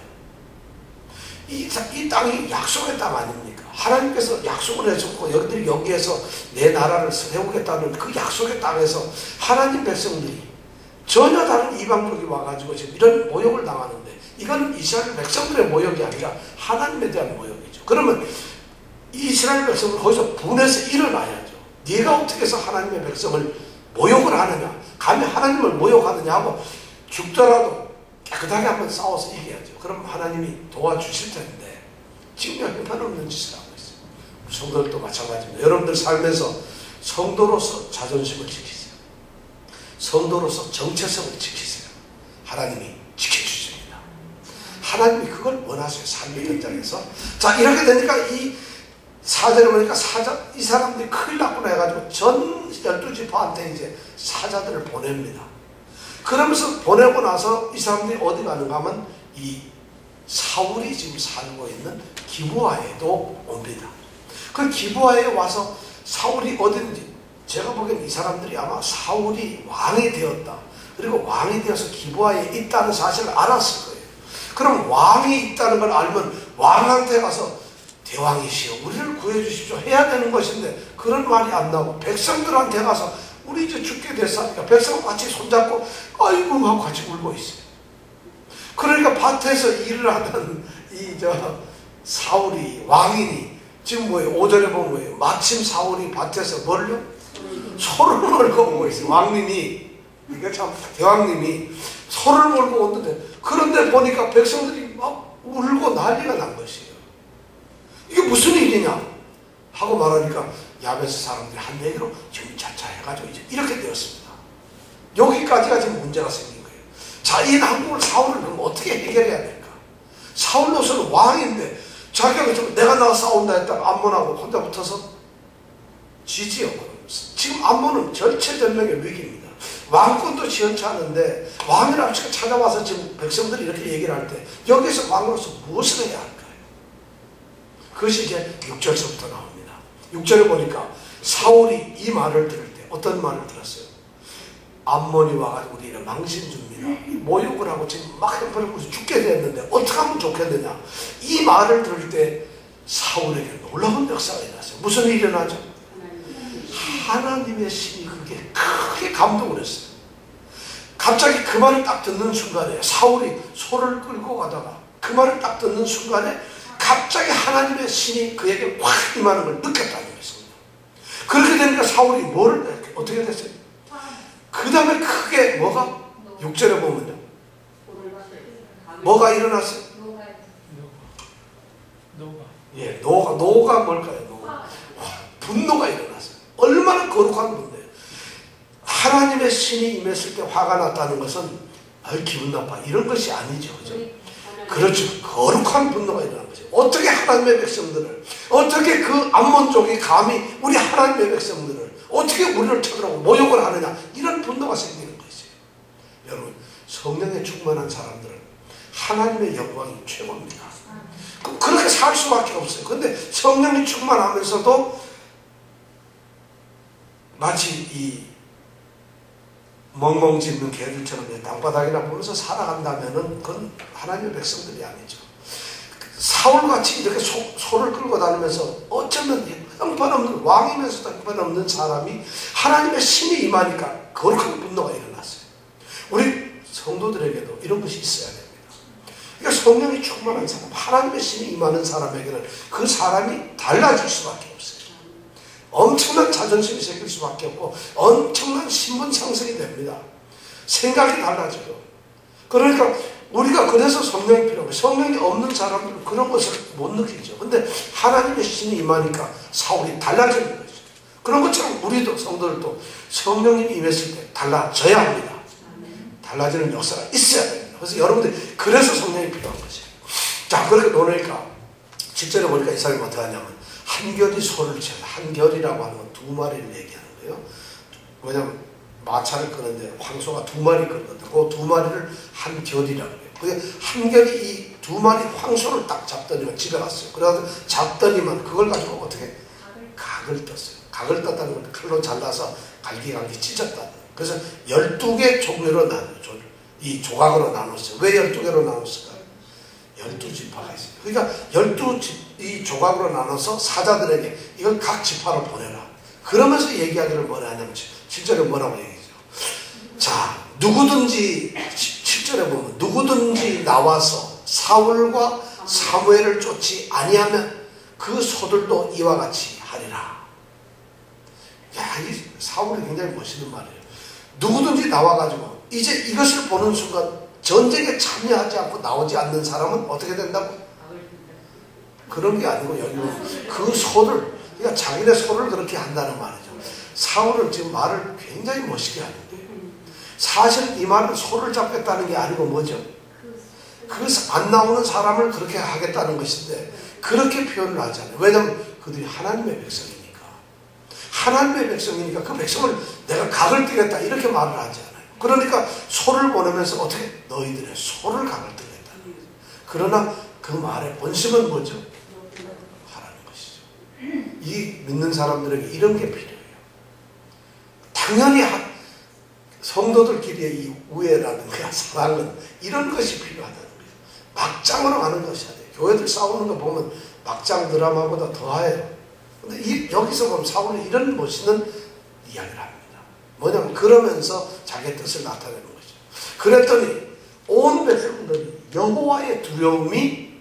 이 땅이 약속의 땅 아닙니까? 하나님께서 약속을 해줬고 여기들이 여기에서 내 나라를 세우겠다는 그 약속의 땅에서 하나님 백성들이 전혀 다른 이방족이 와가지고 지금 이런 모욕을 당하는데 이건 이스라엘 백성들의 모욕이 아니라 하나님에 대한 모욕이죠. 그러면 이스라엘 백성은 거기서 분해서 일어나야죠. 네가 어떻게 해서 하나님의 백성을 모욕을 하느냐, 감히 하나님을 모욕하느냐 하고 죽더라도 깨끗하게 한번 싸워서 이겨야죠. 그럼 하나님이 도와주실 텐데 지금 형편없는 짓을 하고 있어요. 성도들도 마찬가지입니다. 여러분들 삶에서 성도로서 자존심을 지키세요. 성도로서 정체성을 지키세요. 하나님이 지켜주십니다. 하나님이 그걸 원하세요. 삶의 현장에서. 자, 이렇게 되니까 이 4절에 보니까 이 사람들이 큰일 났구나 해가지고 전 12지파한테 이제 사자들을 보냅니다. 그러면서 보내고 나서 이 사람들이 어디 가는가 하면 이 사울이 지금 살고 있는 기브아에도 옵니다. 그 기브아에 와서 사울이 어딘지, 제가 보기엔 이 사람들이 아마 사울이 왕이 되었다, 그리고 왕이 되어서 기브아에 있다는 사실을 알았을 거예요. 그럼 왕이 있다는 걸 알면 왕한테 가서 대왕이시여 우리를 구해주십시오 해야 되는 것인데 그런 말이 안 나오고 백성들한테 가서 우리 이제 죽게 됐으니까 백성과 같이 손잡고 아이고 하고 같이 울고 있어요. 그러니까 밭에서 일을 하던 이 사울이 왕이니 지금 뭐예요? 5절에 보면 뭐예요? 마침 사울이 밭에서 뭘요? 소를 몰고 오고 있어요. 왕님이, 이게 참 대왕님이 소를 몰고 오는데, 그런데 보니까 백성들이 막 울고 난리가 난 것이에요. 이게 무슨 일이냐 하고 말하니까 야베스 사람들이 한 얘기로 지금 자차해가지고 이제 이렇게 되었습니다. 여기까지가 지금 문제가 생긴 거예요. 자, 이 난국을 사울을 그럼 어떻게 해결해야 될까? 사울로서는 왕인데 자기가 내가 나가 싸운다 했다가 암몬하고 혼자 붙어서 지지요. 지금 암몬은 절체절명의 위기입니다. 왕권도 시원치 않은데 왕이라고 찾아와서 지금 백성들이 이렇게 얘기를 할 때 여기서 왕으로서 무엇을 해야 할까요? 그것이 이제 6절서부터 나옵니다. 6절에 보니까 사울이 이 말을 들을 때 어떤 말을 들었어요? 암몬이 와가지고 우리를 망신 줍니다. 모욕을 하고 지금 막 형편없이 죽게 됐는데 어떻게 하면 좋겠느냐. 이 말을 들을 때 사울에게 놀라운 역사가 일어났어요. 무슨 일이 일어나죠? 하나님의 신이 그게 크게 감동을 했어요. 갑자기 그 말을 딱 듣는 순간에 사울이 소를 끌고 가다가 그 말을 딱 듣는 순간에 갑자기 하나님의 신이 그에게 확 임하는 걸 느꼈다는 것입니다. 그렇게 되니까 사울이 어떻게 됐어요? 그 다음에 크게 뭐가? 6절에 보면요. 뭐가 일어났어요? 예, 노가 뭘까요? 노가. 분노가 일어났어요. 얼마나 거룩한 분노예요. 하나님의 신이 임했을 때 화가 났다는 것은 기분 나빠 이런 것이 아니죠. 그죠? 그렇죠. 거룩한 분노가 일어난 거죠. 어떻게 하나님의 백성들을, 어떻게 그 암몬족이 감히 우리 하나님의 백성들을 어떻게 우리를 쳐들어오고 모욕을 하느냐, 이런 분노가 생기는 것이에요. 여러분, 성령에 충만한 사람들은 하나님의 영광이 최고입니다. 그렇게 살 수밖에 없어요. 근데 성령이 충만하면서도 마치 이 멍멍 짖는 개들처럼 땅바닥이나 보면서 살아간다면은 그건 하나님의 백성들이 아니죠. 사울같이 이렇게 소를 끌고 다니면서 어쩌면 형편없는, 왕이면서도 형편없는 사람이 하나님의 신이 임하니까 거룩한 분노가 일어났어요. 우리 성도들에게도 이런 것이 있어야 됩니다. 그러니까 성령이 충만한 사람, 하나님의 신이 임하는 사람에게는 그 사람이 달라질 수밖에 없어요. 엄청난 자존심이 생길 수밖에 없고 엄청난 신분 상승이 됩니다. 생각이 달라져요. 그러니까 우리가 그래서 성령이 필요해요. 성령이 없는 사람들은 그런 것을 못 느끼죠. 근데 하나님의 신이 임하니까 사울이 달라지는 거죠. 그런 것처럼 우리도 성도들도 성령이 임했을 때 달라져야 합니다. 달라지는 역사가 있어야 됩니다. 그래서 여러분들이 그래서 성령이 필요한 거죠. 자, 그렇게 노니까 7절에 보니까 이 사람이 어떻게 하냐면 한결이 소를 쳐요. 한결이라고 하는 건 2마리를 얘기하는 거예요. 왜냐하면 마차를 끄는데 황소가 2마리 끄거든요. 그 2마리를 한결이라고 해요. 근데 한결이 이 2마리 황소를 딱 잡더니만 집에 갔어요. 그래서 잡더니만 그걸 가지고 어떻게 각을 떴어요. 각을 떴다는 건 칼로 잘라서 갈기갈기 찢었다는. 그래서 12개 종류로 나눠요. 이 조각으로 나눴어요. 왜 12개로 나눴을까요? 12지파가 있어요. 그러니까 12이 조각으로 나눠서 사자들에게 이걸 각 지파로 보내라. 그러면서 얘기하기를 뭐라 하냐면 7절에 뭐라고 얘기해요. 자, 누구든지 7절에 보면 누구든지 나와서 사울과 사무엘을 쫓지 아니하면 그 소들도 이와 같이 하리라. 야, 이 사울이 굉장히 멋있는 말이에요. 누구든지 나와가지고 이제 이것을 보는 순간 전쟁에 참여하지 않고 나오지 않는 사람은 어떻게 된다고? 그런 게 아니고 여기는 그 소를, 그러니까 자기네 소를 그렇게 한다는 말이죠. 사울은 지금 말을 굉장히 멋있게 하는데 사실 이 말은 소를 잡겠다는 게 아니고 뭐죠? 그 안 나오는 사람을 그렇게 하겠다는 것인데 그렇게 표현을 하잖아요. 왜냐하면 그들이 하나님의 백성이니까. 하나님의 백성이니까 그 백성을 내가 각을 뜨겠다 이렇게 말을 하지 않아요. 그러니까 소를 보내면서 어떻게? 너희들의 소를 각을 뜨겠다는 거예요. 그러나 그 말의 본심은 뭐죠? 하라는 것이죠. 이 믿는 사람들에게 이런 게 필요해요. 당연히 성도들끼리의 이 우애라든가 사랑은 이런 것이 필요하다는 거예요. 막장으로 가는 것이 아니에요. 교회들 싸우는 거 보면 막장 드라마보다 더해요. 근데 여기서 보면 사울이 이런 멋있는 이야기를 합니다. 뭐냐면 그러면서 자기의 뜻을 나타내는 거죠. 그랬더니 온 백성들이 여호와의 두려움이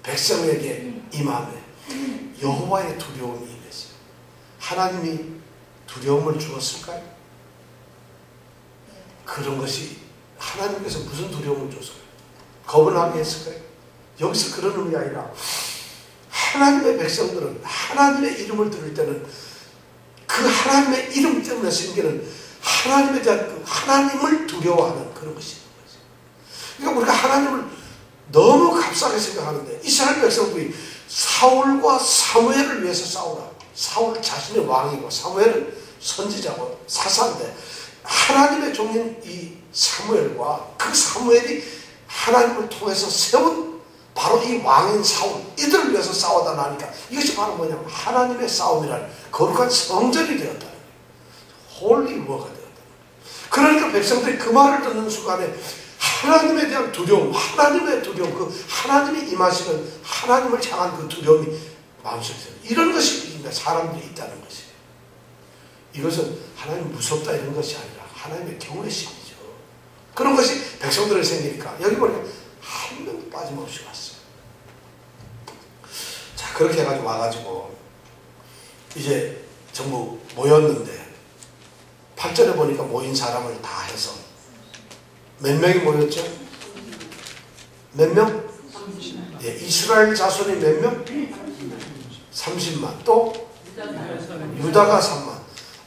백성에게 임하며 여호와의 두려움이 임했어요. 하나님이 두려움을 주었을까요? 그런 것이 하나님께서 무슨 두려움을 줬어요? 겁을 하게 했을까요? 여기서 그런 의미가 아니라 하나님의 백성들은 하나님의 이름을 들을 때는 그 하나님의 이름 때문에 생기는 하나님에 대한 그 하나님을 두려워하는 그런 것이 있는 거죠. 그러니까 우리가 하나님을 너무 값싸게 생각하는데 이스라엘 백성들이 사울과 사무엘을 위해서 싸우라. 사울 자신의 왕이고 사무엘은 선지자고 사사인데 하나님의 종인 이 사무엘과 그 사무엘이 하나님을 통해서 세운 바로 이 왕인 사울 이들을 위해서 싸워달라니까 이것이 바로 뭐냐면 하나님의 싸움이라는 거룩한 성전이 되었다는 거예요. 홀리 워가 되었다는 거예요. 그러니까 백성들이 그 말을 듣는 순간에 하나님에 대한 두려움, 하나님의 두려움, 그 하나님이 임하시는 하나님을 향한 그 두려움이 마음속에 이런 것이 사람들이 있다는 것이에요. 이것은 하나님 무섭다 이런 것이 아니라 하나님의 경외심이죠. 그런 것이 백성들에 생기니까 여기 보니까 한 명도 빠짐없이 왔어요. 자, 그렇게 해가지고 와가지고 이제 전부 모였는데 8절에 보니까 모인 사람을 다 해서 몇 명이 모였죠? 몇 명? 예, 이스라엘 자손이 몇 명? 30만. 또 유다가 3만.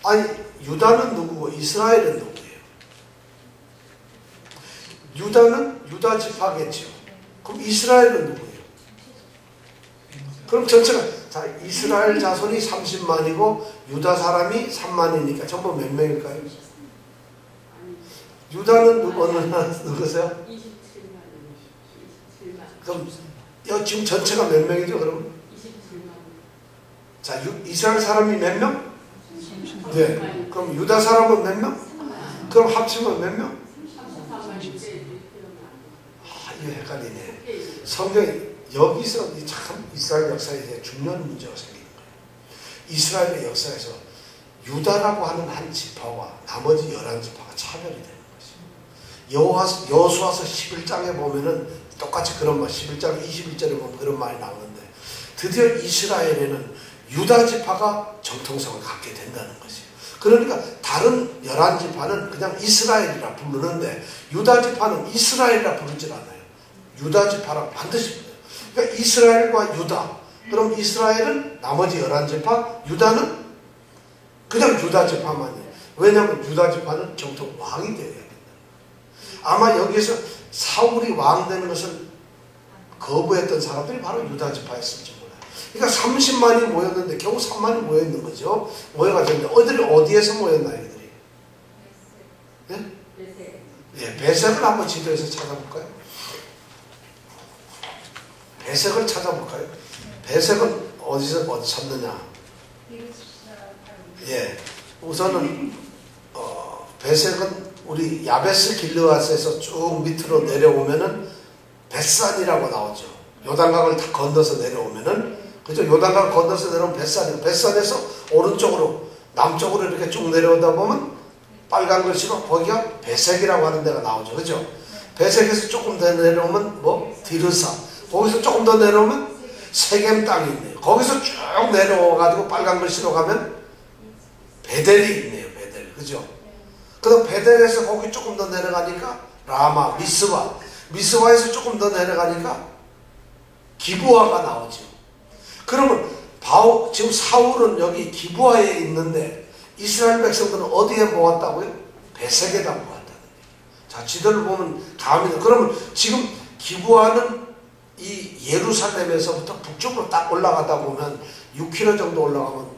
아니 유다는 누구고 이스라엘은 누구예요? 유다는 유다 지파겠죠. 그럼 이스라엘은 누구예요? 그럼 전체가 자 이스라엘 자손이 30만이고 유다 사람이 3만이니까 전부 몇 명일까요? 유다는 누구세요? 27만. 그럼 지금 전체가 몇 명이죠? 그럼 27만. 자 이스라엘 사람이 몇 명? 네. 그럼 유다 사람은 몇 명? 그럼 합치면 몇 명? 33만인데 이거 헷갈리네. 성경이 여기서 참 이스라엘 역사에 대해 중요한 문제가 생기는 거예요. 이스라엘의 역사에서 유다라고 하는 한 지파와 나머지 11지파가 차별이 되는 것이에요. 여호수아서 11장에 보면은 똑같이 그런 말, 11장 21절에 보면 그런 말이 나오는데 드디어 이스라엘에는 유다 지파가 정통성을 갖게 된다는 것이에요. 그러니까 다른 11지파는 그냥 이스라엘이라 부르는데 유다 지파는 이스라엘이라 부르질 않아요. 유다 지파라 반드시 불러요. 그러니까 이스라엘과 유다. 그럼 이스라엘은 나머지 11지파, 유다는 그냥 유다 지파만이에요. 왜냐하면 유다 지파는 정통 왕이 되어야 된다. 아마 여기에서 사울이 왕 되는 것을 거부했던 사람들이 바로 유다 지파였을지 몰라요. 그러니까 30만이 모였는데 겨우 3만이 모여있는 거죠. 모여가지고 어디에서 모였나 이들이? 네? 예, 베색을 한번 지도에서 찾아볼까요? 베색을 찾아볼까요? 베색은 어디서 찾느냐? 예, 우선은 베색은 우리 야베스 길르앗에서 쭉 밑으로 내려오면은 벳산이라고 나오죠. 요단강을 다 건너서 내려오면은 그죠? 요단강 건너서 내려오면 벳산이고 벳산에서 오른쪽으로 남쪽으로 이렇게 쭉 내려오다 보면 빨간 글씨로 거기가 베색이라고 하는 데가 나오죠. 그죠? 베색에서 조금 더 내려오면 뭐 디르사, 거기서 조금 더 내려오면 세겜 땅이 있네요. 거기서 쭉 내려와가지고 빨간 글씨로 가면 베델이 있네요. 베델, 그죠? 그다음 베델에서 거기 조금 더 내려가니까 라마, 미스바에서 조금 더 내려가니까 기브아가 나오죠. 그러면 지금 사울은 여기 기브아에 있는데 이스라엘 백성들은 어디에 모았다고요? 베색에다 모았다는 거예요. 자, 지도를 보면 다음에 그러면 지금 기브아는 이 예루살렘에서부터 북쪽으로 딱 올라가다 보면 6km 정도 올라가면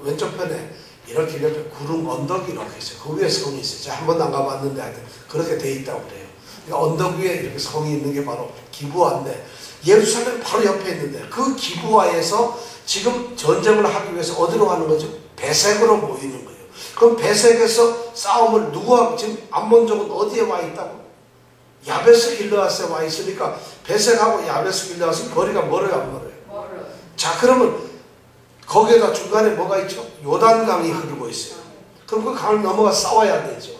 왼쪽 편에 이렇게 옆에 구름 언덕이 이렇게 있어요. 그 위에 성이 있어요. 제가 한 번도 안 가봤는데 하여튼 그렇게 돼 있다고 그래요. 그러니까 언덕 위에 이렇게 성이 있는 게 바로 기브아인데 예루살렘 바로 옆에 있는데 그 기브아에서 지금 전쟁을 하기 위해서 어디로 가는 거죠? 베색으로 모이는 거예요. 그럼 베색에서 싸움을 누구하고 지금 암몬족은 어디에 와 있다고? 야베스 길르앗에 와 있으니까 베색하고 야베스 길르앗은 거리가 멀어요, 안 멀어요? 멀어요. 자, 그러면 거기에다 중간에 뭐가 있죠? 요단강이 흐르고 있어요. 그럼 그 강을 넘어가 싸워야 되죠.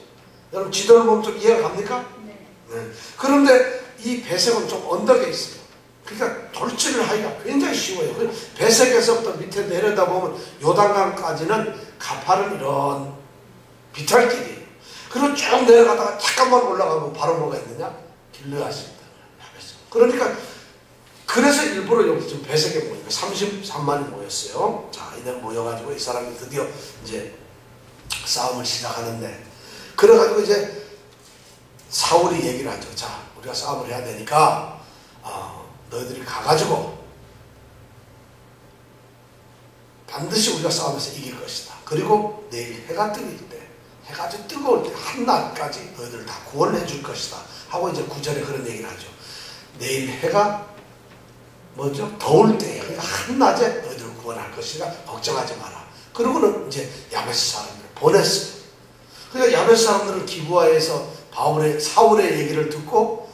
여러분 지도를 보면 좀 이해가 갑니까? 네. 그런데 이 베색은 좀 언덕에 있어요. 그러니까 돌진을 하기가 굉장히 쉬워요. 베색에서부터 밑에 내려다 보면 요단강까지는 가파른 이런 비탈길이에요. 그리고 쭉 내려가다가 잠깐만 올라가면 바로 뭐가 있느냐? 길르앗입니다. 그러니까 그래서 일부러 여기 지금 베색에 모이니까 33만이 모였어요. 자, 이날 모여가지고 이 사람이 드디어 이제 싸움을 시작하는데 그래가지고 이제 사울이 얘기를 하죠. 자, 우리가 싸움을 해야 되니까 너희들이 가가지고 반드시 우리가 싸움에서 이길 것이다. 그리고 내일 해가 뜨길 때 해가 아주 뜨거울 때 한낮까지 너희들을 다 구원해 줄 것이다 하고 이제 9절에 그런 얘기를 하죠. 내일 해가 뭐죠? 더울 때 그러니까 한낮에 너희들을 구원할 것이다. 걱정하지 마라. 그러고는 이제 야베스 사람들을 보냈어요. 그러니까 야베스 사람들은 기브아에서 사울의 얘기를 듣고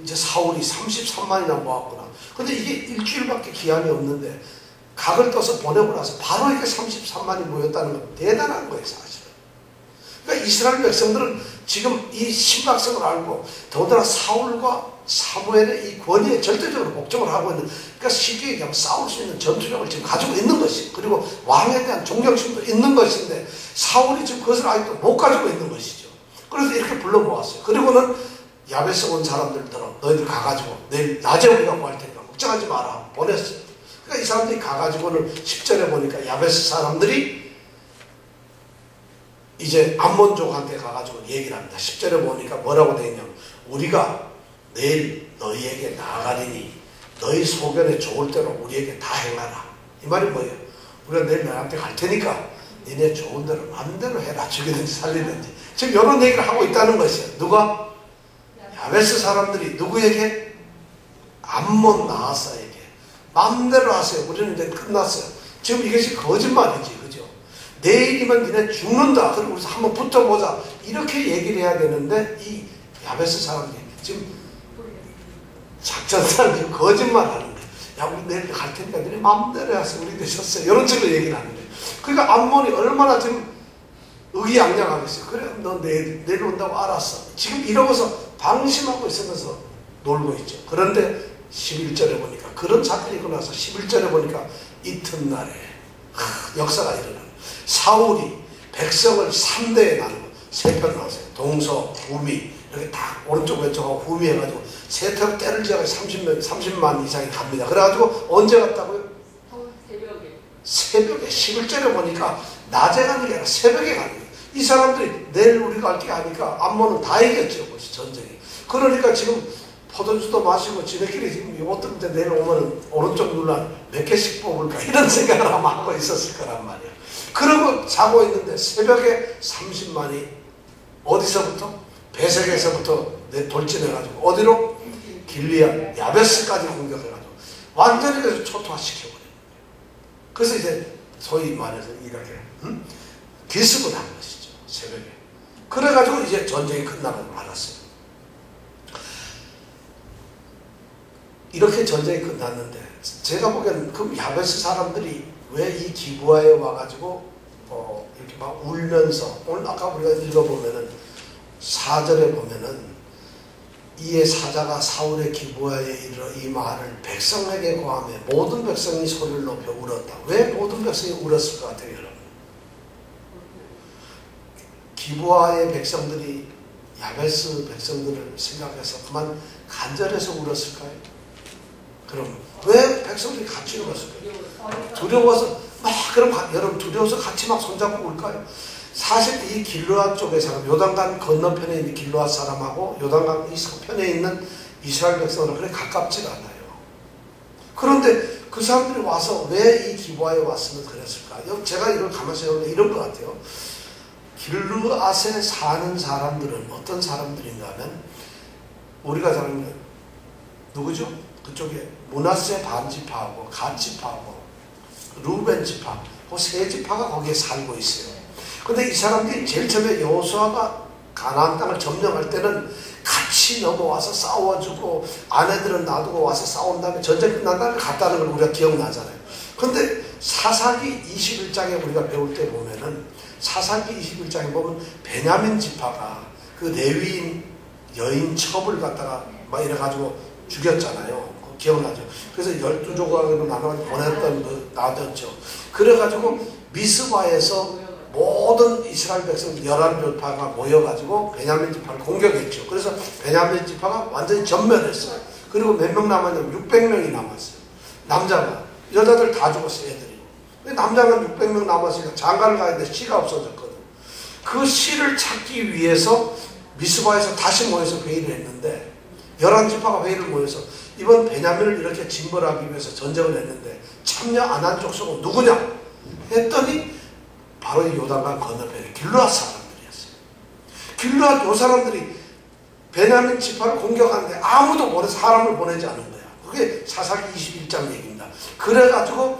이제 사울이 33만이나 모았구나. 근데 이게 일주일밖에 기한이 없는데 각을 떠서 보내고 나서 바로 이렇게 33만이 모였다는 건 대단한 거예요, 사실은. 그러니까 이스라엘 백성들은 지금 이 심각성을 알고 더군다나 사울과 사무엘의 이 권위에 절대적으로 복종을 하고 있는, 그러니까 쉽게 얘기하면 싸울 수 있는 전투력을 지금 가지고 있는 것이, 그리고 왕에 대한 존경심도 있는 것인데 사울이 지금 그것을 아직도 못 가지고 있는 것이죠. 그래서 이렇게 불러 모았어요. 그리고는 야베스 온 사람들처럼 너희들 가가지고 내일 낮에 우리가 구할 테니까 걱정하지 마라 보냈어요. 그러니까 이 사람들이 가가지고는 10절에 보니까 야베스 사람들이 이제 암몬족한테 가가지고 얘기를 합니다. 10절에 보니까 뭐라고 되어 있냐면 우리가 내일 너희에게 나아가리니 너희 소견에 좋을 대로 우리에게 다 행하라. 이 말이 뭐예요? 우리가 내일 너한테 갈 테니까 니네 좋은 대로 마음대로 해라. 죽이든지 살리든지. 지금 이런 얘기를 하고 있다는 것이에요. 누가? 야베스 사람들이 누구에게? 암몬 나하사에게 마음대로 하세요. 우리는 이제 끝났어요. 지금 이것이 거짓말이지, 그죠? 내일이면 니네 죽는다. 그리고 우리 한번 붙어보자. 이렇게 얘기를 해야 되는데 이 야베스 사람들이 지금 작전사는 지금 거짓말하는 거예요. 야, 우리 내일 갈 테니까 니네 마음대로 하세요. 우리 되셨어요. 이런 식으로 얘기를 하는 거예요. 그러니까 암몬이 얼마나 지금 의기양양하겠어요. 그래, 너 내일 온다고 알았어. 지금 이러고서 방심하고 있으면서 놀고 있죠. 그런데 11절에 보니까 그런 사건이 있고 나서 11절에 보니까 이튿날에 역사가 일어나요. 사울이 백성을 3대에 나누고 세 편 나왔어요. 동서, 후미 이렇게 다 오른쪽 왼쪽하고 후미 해가지고 세 편 때를 지어가 30만 이상이 갑니다. 그래가지고 언제 갔다고요? 새벽에 11절에 보니까 낮에 가는 게 아니라 새벽에 가는 거예요. 이 사람들이 내일 우리가 갈게 하니까 암몬은 다 이겼죠. 전쟁이. 그러니까 지금 포도주도 마시고 지네끼리 지금 이것들 때 내일 오면은 오른쪽 눌러 몇 개씩 뽑을까 이런 생각을 아마 하고 있었을 거란 말이야. 그러고 자고 있는데 새벽에 30만이 어디서부터? 베색에서부터 돌진해가지고 어디로? 길리앗, 야베스까지 공격해가지고 완전히 그래서 초토화시켜버려요. 그래서 이제 소위 말해서 이렇게 기습을 한 것이죠. 새벽에. 그래가지고 이제 전쟁이 끝나고 말았어요. 이렇게 전쟁이 끝났는데 제가 보기에는 그 야베스 사람들이 왜 이 기브아에 와가지고 이렇게 막 울면서, 오늘 아까 우리가 읽어보면은 4절에 보면은 이에 사자가 사울의 기브아에 이르러 이 말을 백성에게 고하며 모든 백성이 소리를 높여 울었다. 왜 모든 백성이 울었을 것 같아요, 여러분? 기브아의 백성들이 야베스 백성들을 생각해서 그만 간절해서 울었을까요? 그럼 왜 백성들이 같이 울었을까요? 두려워서 그럼 여러분 두려워서 같이 막 손잡고 울까요? 사실 이 길르앗 쪽의 사람, 요단강 건너편에 있는 길르앗 사람하고 요단강 이 서편에 있는 이스라엘 백성은 그렇게 가깝지가 않아요. 그런데 그 사람들이 와서 왜 이 기브아에 왔으면 그랬을까? 제가 이걸 가만히 생각하면 이런 것 같아요. 길르앗에 사는 사람들은 어떤 사람들인가 하면 우리가 잘 아는 누구죠? 그쪽에 므낫세 반지파하고 갓지파하고 루벤 지파 그 세 지파가 거기에 살고 있어요. 근데 이 사람들이 제일 처음에 여호수아가 가나안 땅을 점령할 때는 같이 넘어와서 싸워주고 아내들은 놔두고 와서 싸운 다음에 전쟁 끝난 다음에 갔다는 걸 우리가 기억나잖아요. 근데 사사기 21장에 우리가 배울 때 보면은 사사기 21장에 보면 베냐민 지파가 그 레위인 여인 첩을 갖다가 막 이래가지고 죽였잖아요. 기억나죠? 그래서 12조각으로 나눠가지고 보냈던 놔뒀죠. 그래가지고 미스바에서 모든 이스라엘 백성 11지파가 모여가지고 베냐민 지파를 공격했죠. 그래서 베냐민 지파가 완전히 전멸했어요. 그리고 몇 명 남았냐면 600명이 남았어요. 남자가. 여자들 다 죽었어요, 애들이. 남자가 600명 남았으니까 장가를 가야 돼. 씨가 없어졌거든. 그 씨를 찾기 위해서 미스바에서 다시 모여서 회의를 했는데 11지파가 회의를 모여서 이번 베냐민을 이렇게 징벌하기 위해서 전쟁을 했는데 참여 안 한 족속은 누구냐? 했더니 바로 이 요단강 건너편에 길르앗 사람들이었어요. 길르앗 요 사람들이 베냐민 지파를 공격하는데 아무도 사람을 보내지 않은 거야. 그게 사사기 21장 얘기입니다. 그래가지고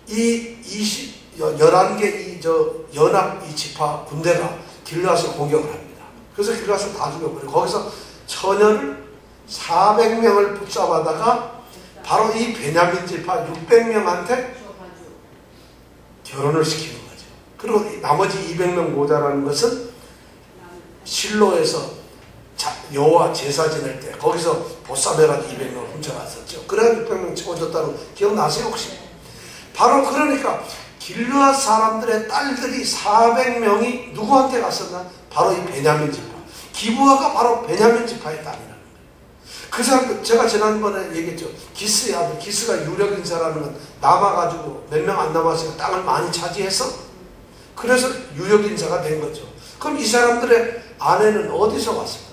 이 11개 연합 이 지파 군대가 길르앗을 공격을 합니다. 그래서 길르앗을 다 죽여버리고 거기서 처녀를 400명을 붙잡아다가 바로 이 베냐민 지파 600명한테 결혼을 시키는 거죠. 그리고 나머지 200명 모자라는 것은 실로에서 여호와 제사 지낼 때 거기서 보쌈해가지고 200명을 훔쳐갔었죠. 그래야 600명 채워줬다는 기억나세요 혹시? 바로 그러니까 길르앗 사람들의 딸들이 400명이 누구한테 갔었나? 바로 이 베냐민 지파. 기브아가 바로 베냐민 지파의 땅이라는 거예요. 그 사람 제가 지난번에 얘기했죠. 기스의 아들, 기스가 유력 인사라는 건 남아가지고 몇 명 안 남았으니까 땅을 많이 차지해서 그래서 유력 인사가 된 거죠. 그럼 이 사람들의 아내는 어디서 왔을까요?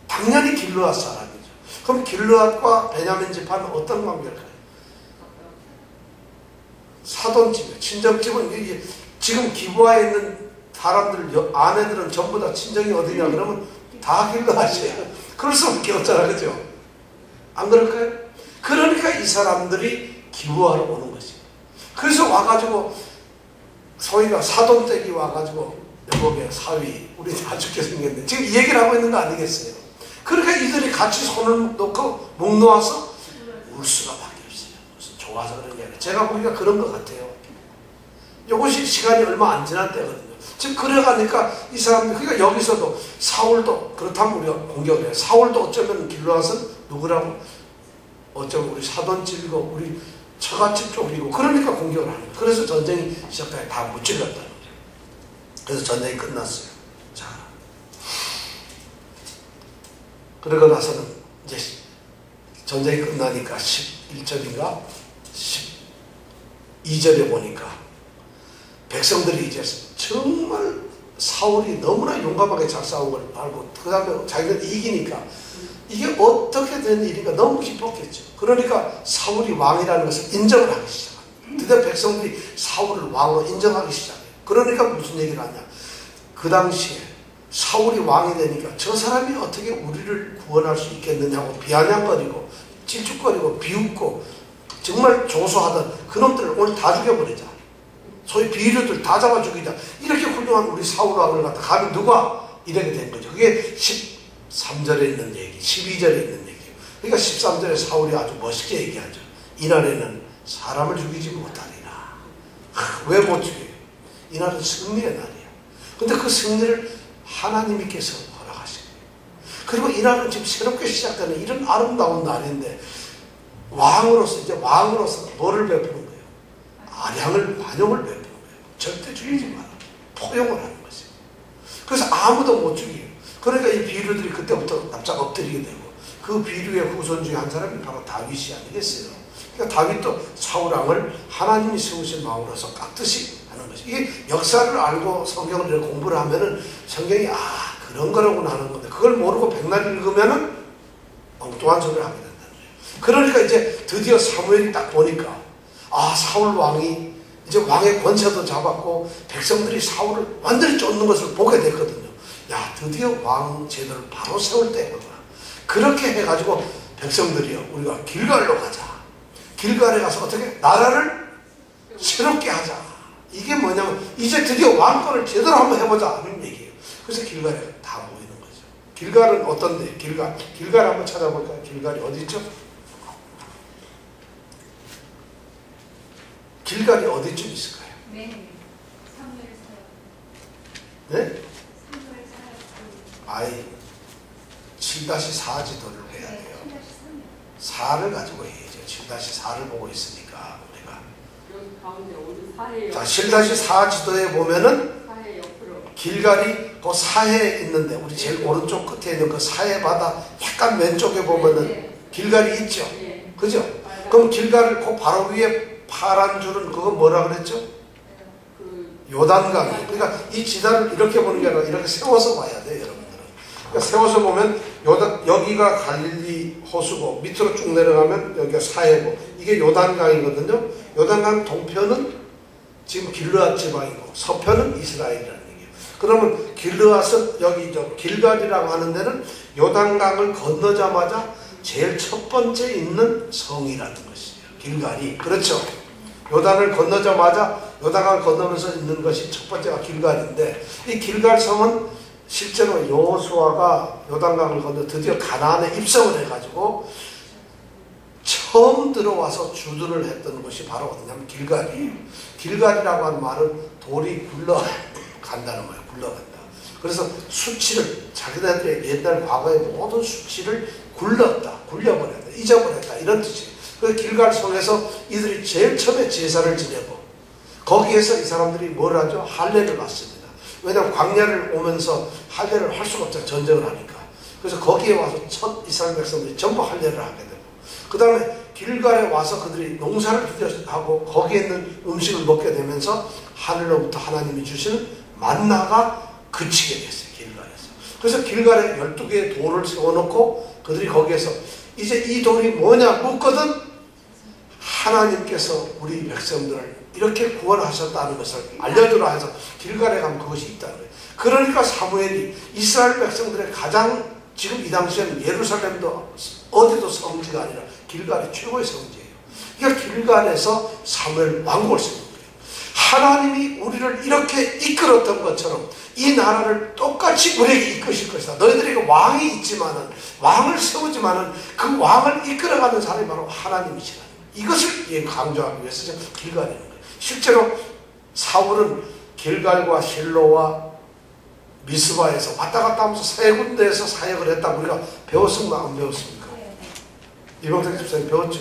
당연히 길르앗 사람이죠. 그럼 길르앗과 베냐민 지파는 어떤 관계일까요? 사돈집이에요. 친정집은 이게 지금 기브아에 있는 사람들 아내들은 전부 다 친정이 어디냐 그러면 다 길르앗이에요. 그럴 수밖에 없잖아, 그죠? 안 그럴까요? 그러니까 이 사람들이 기브아로 오는 것이에요. 그래서 와가지고 소위가 사돈댁이 와가지고 여보게 사위 우리 다 죽게 생겼네. 지금 이 얘기를 하고 있는 거 아니겠어요? 그러니까 이들이 같이 손을 놓고 목 놓아서 울 수가밖에 없어요. 무슨 좋아서 그런 게 아니라 제가 보기가 그런 것 같아요. 이것이 시간이 얼마 안 지난 때거든요. 지금 그래가니까 이 사람들 그러니까 여기서도 사울도 그렇다면 우리가 공격을 해요. 사울도 어쩌면 길르앗은 누구라고? 어쩌면 우리 사돈집이고 우리 처갓집 쪽이고 그러니까 공격을 하는 거예요. 그래서 전쟁이 시작돼 다 무찔렀다는 거예요. 그래서 전쟁이 끝났어요. 자, 그러고 나서는 이제 전쟁이 끝나니까 11절인가 12절에 보니까 백성들이 이제 정말 사울이 너무나 용감하게 잘 싸운 걸 알고 그 다음에 자기들 이기니까 이게 어떻게 된 일인가 너무 기뻤겠죠. 그러니까 사울이 왕이라는 것을 인정을 하기 시작합니다. 드디어 백성들이 사울을 왕으로 인정하기 시작해요. 그러니까 무슨 얘기를 하냐. 그 당시에 사울이 왕이 되니까 저 사람이 어떻게 우리를 구원할 수 있겠느냐고 비아냥거리고 찔쭉거리고 비웃고 정말 조소하던 그놈들을 오늘 다 죽여버리자. 소위 비류들 다 잡아 죽이자. 이렇게 훌륭한 우리 사울 왕을 갖다 감히 누가 이렇게 된 거죠. 그게 13절에 있는 얘기, 12절에 있는 얘기예요. 그러니까 13절에 사울이 아주 멋있게 얘기하죠. 이날에는 사람을 죽이지 못하리라. 왜 못 죽여요? 이날은 승리의 날이야. 근데 그 승리를 하나님께서 허락하신 거예요. 그리고 이날은 지금 새롭게 시작되는 이런 아름다운 날인데 왕으로서 이제 왕으로서 뭐를 베푸는 거예요? 아량을 관용을 베푸는 거예요. 절대 죽이지 마라. 포용을 하는 것이에요. 그래서 아무도 못 죽여요. 그러니까 이 비류들이 그때부터 납작 엎드리게 되고 그 비류의 후손 중에 한 사람이 바로 다윗이 아니겠어요. 그러니까 다윗도 사울왕을 하나님이 세우신 마음으로서 깍듯이 하는 것이 이게 역사를 알고 성경을 이렇게 공부를 하면은 성경이 그런 거라고나 하는 건데 그걸 모르고 백날 읽으면은 엉뚱한 소리를 하게 된다는 거예요. 그러니까 이제 드디어 사무엘이 딱 보니까 사울 왕이 이제 왕의 권세도 잡았고 백성들이 사울을 완전히 쫓는 것을 보게 됐거든요. 야, 드디어 왕 제도를 바로 세울 때구나. 그렇게 해가지고 백성들이요, 우리가 길갈로 가자. 길갈에 가서 어떻게 나라를 새롭게 하자. 이게 뭐냐면 이제 드디어 왕권을 제대로 한번 해보자 이런 얘기예요. 그래서 길갈에 다 모이는 거죠. 길갈은 어떤데? 길갈 한번 찾아볼까요? 길갈이 어디 있죠? 길갈이 어디쯤 있을까요? 네. 네? 7-4 지도를 해야 돼요. 4를 가지고 해야죠. 7-4를 보고 있으니까 우리가. 여기 가운데 오늘 사해. 자, 7-4 지도에 보면은 사해 옆으로. 길갈이 그 사해에 있는데 우리 제일 오른쪽 끝에 있는 그 사해 바다 약간 왼쪽에 보면은 길갈이 있죠. 그죠? 그럼 길갈을 그 바로 위에 파란 줄은 그거 뭐라 그랬죠? 요단강이에요. 그러니까 이 지단을 이렇게 보는 게 아니라 이렇게 세워서 봐야 돼요, 여러분들은. 그러니까 세워서 보면 여기가 갈릴리 호수고 밑으로 쭉 내려가면 여기가 사해고 이게 요단강이거든요. 요단강 동편은 지금 길르앗 지방이고 서편은 이스라엘이라는 얘기예요. 그러면 길르앗은 여기 길갈이라고 하는 데는 요단강을 건너자마자 제일 첫 번째 있는 성이라는 것이에요. 길갈이. 그렇죠. 요단을 건너자마자 요단강을 건너면서 있는 것이 첫 번째가 길갈인데 이 길갈 성은 실제로 여호수아가 요단강을 건너 드디어 가나안에 입성을 해가지고 처음 들어와서 주둔을 했던 곳이 바로 어디냐면 길갈이에요. 길갈이라고 하는 말은 돌이 굴러간다는 거예요. 굴러간다. 그래서 수치를 자기네들의 옛날 과거의 모든 수치를 굴려버렸다, 잊어버렸다 이런 뜻이에요. 그래서 길갈 성에서 이들이 제일 처음에 제사를 지내고 거기에서 이 사람들이 뭘 하죠? 할례를 받습니다. 왜냐하면 광야를 오면서 할례를 할 수가 없잖아요. 전쟁을 하니까. 그래서 거기에 와서 첫 이스라엘 백성들이 전부 할례를 하게 되고 그 다음에 길갈에 와서 그들이 농사를 하고 거기에 있는 음식을 먹게 되면서 하늘로부터 하나님이 주시는 만나가 그치게 됐어요. 길갈에서. 그래서 길갈에 12개의 돌을 세워놓고 그들이 거기에서 이제 이 돌이 뭐냐 묻거든 하나님께서 우리 백성들을 이렇게 구원하셨다는 것을 알려주라 해서 길갈에 가면 그것이 있다는 거예요. 그러니까 사무엘이 이스라엘 백성들의 가장 지금 이 당시에는 예루살렘도 어디도 성지가 아니라 길갈이 최고의 성지예요. 그러니까 길갈에서 사무엘 왕국을 세운 거예요. 하나님이 우리를 이렇게 이끌었던 것처럼 이 나라를 똑같이 우리에게 이끄실 것이다. 너희들에게 왕이 있지만은 왕을 세우지만은 그 왕을 이끌어가는 사람이 바로 하나님이시다. 이것을 강조하기 위해서 지금 길갈에 있는 거예요. 실제로 사울은 길갈과 실로와 미스바에서 왔다 갔다 하면서 세 군데에서 사역을 했다고 우리가 배웠습니까? 안 배웠습니까? 이병택 집사님 배웠죠?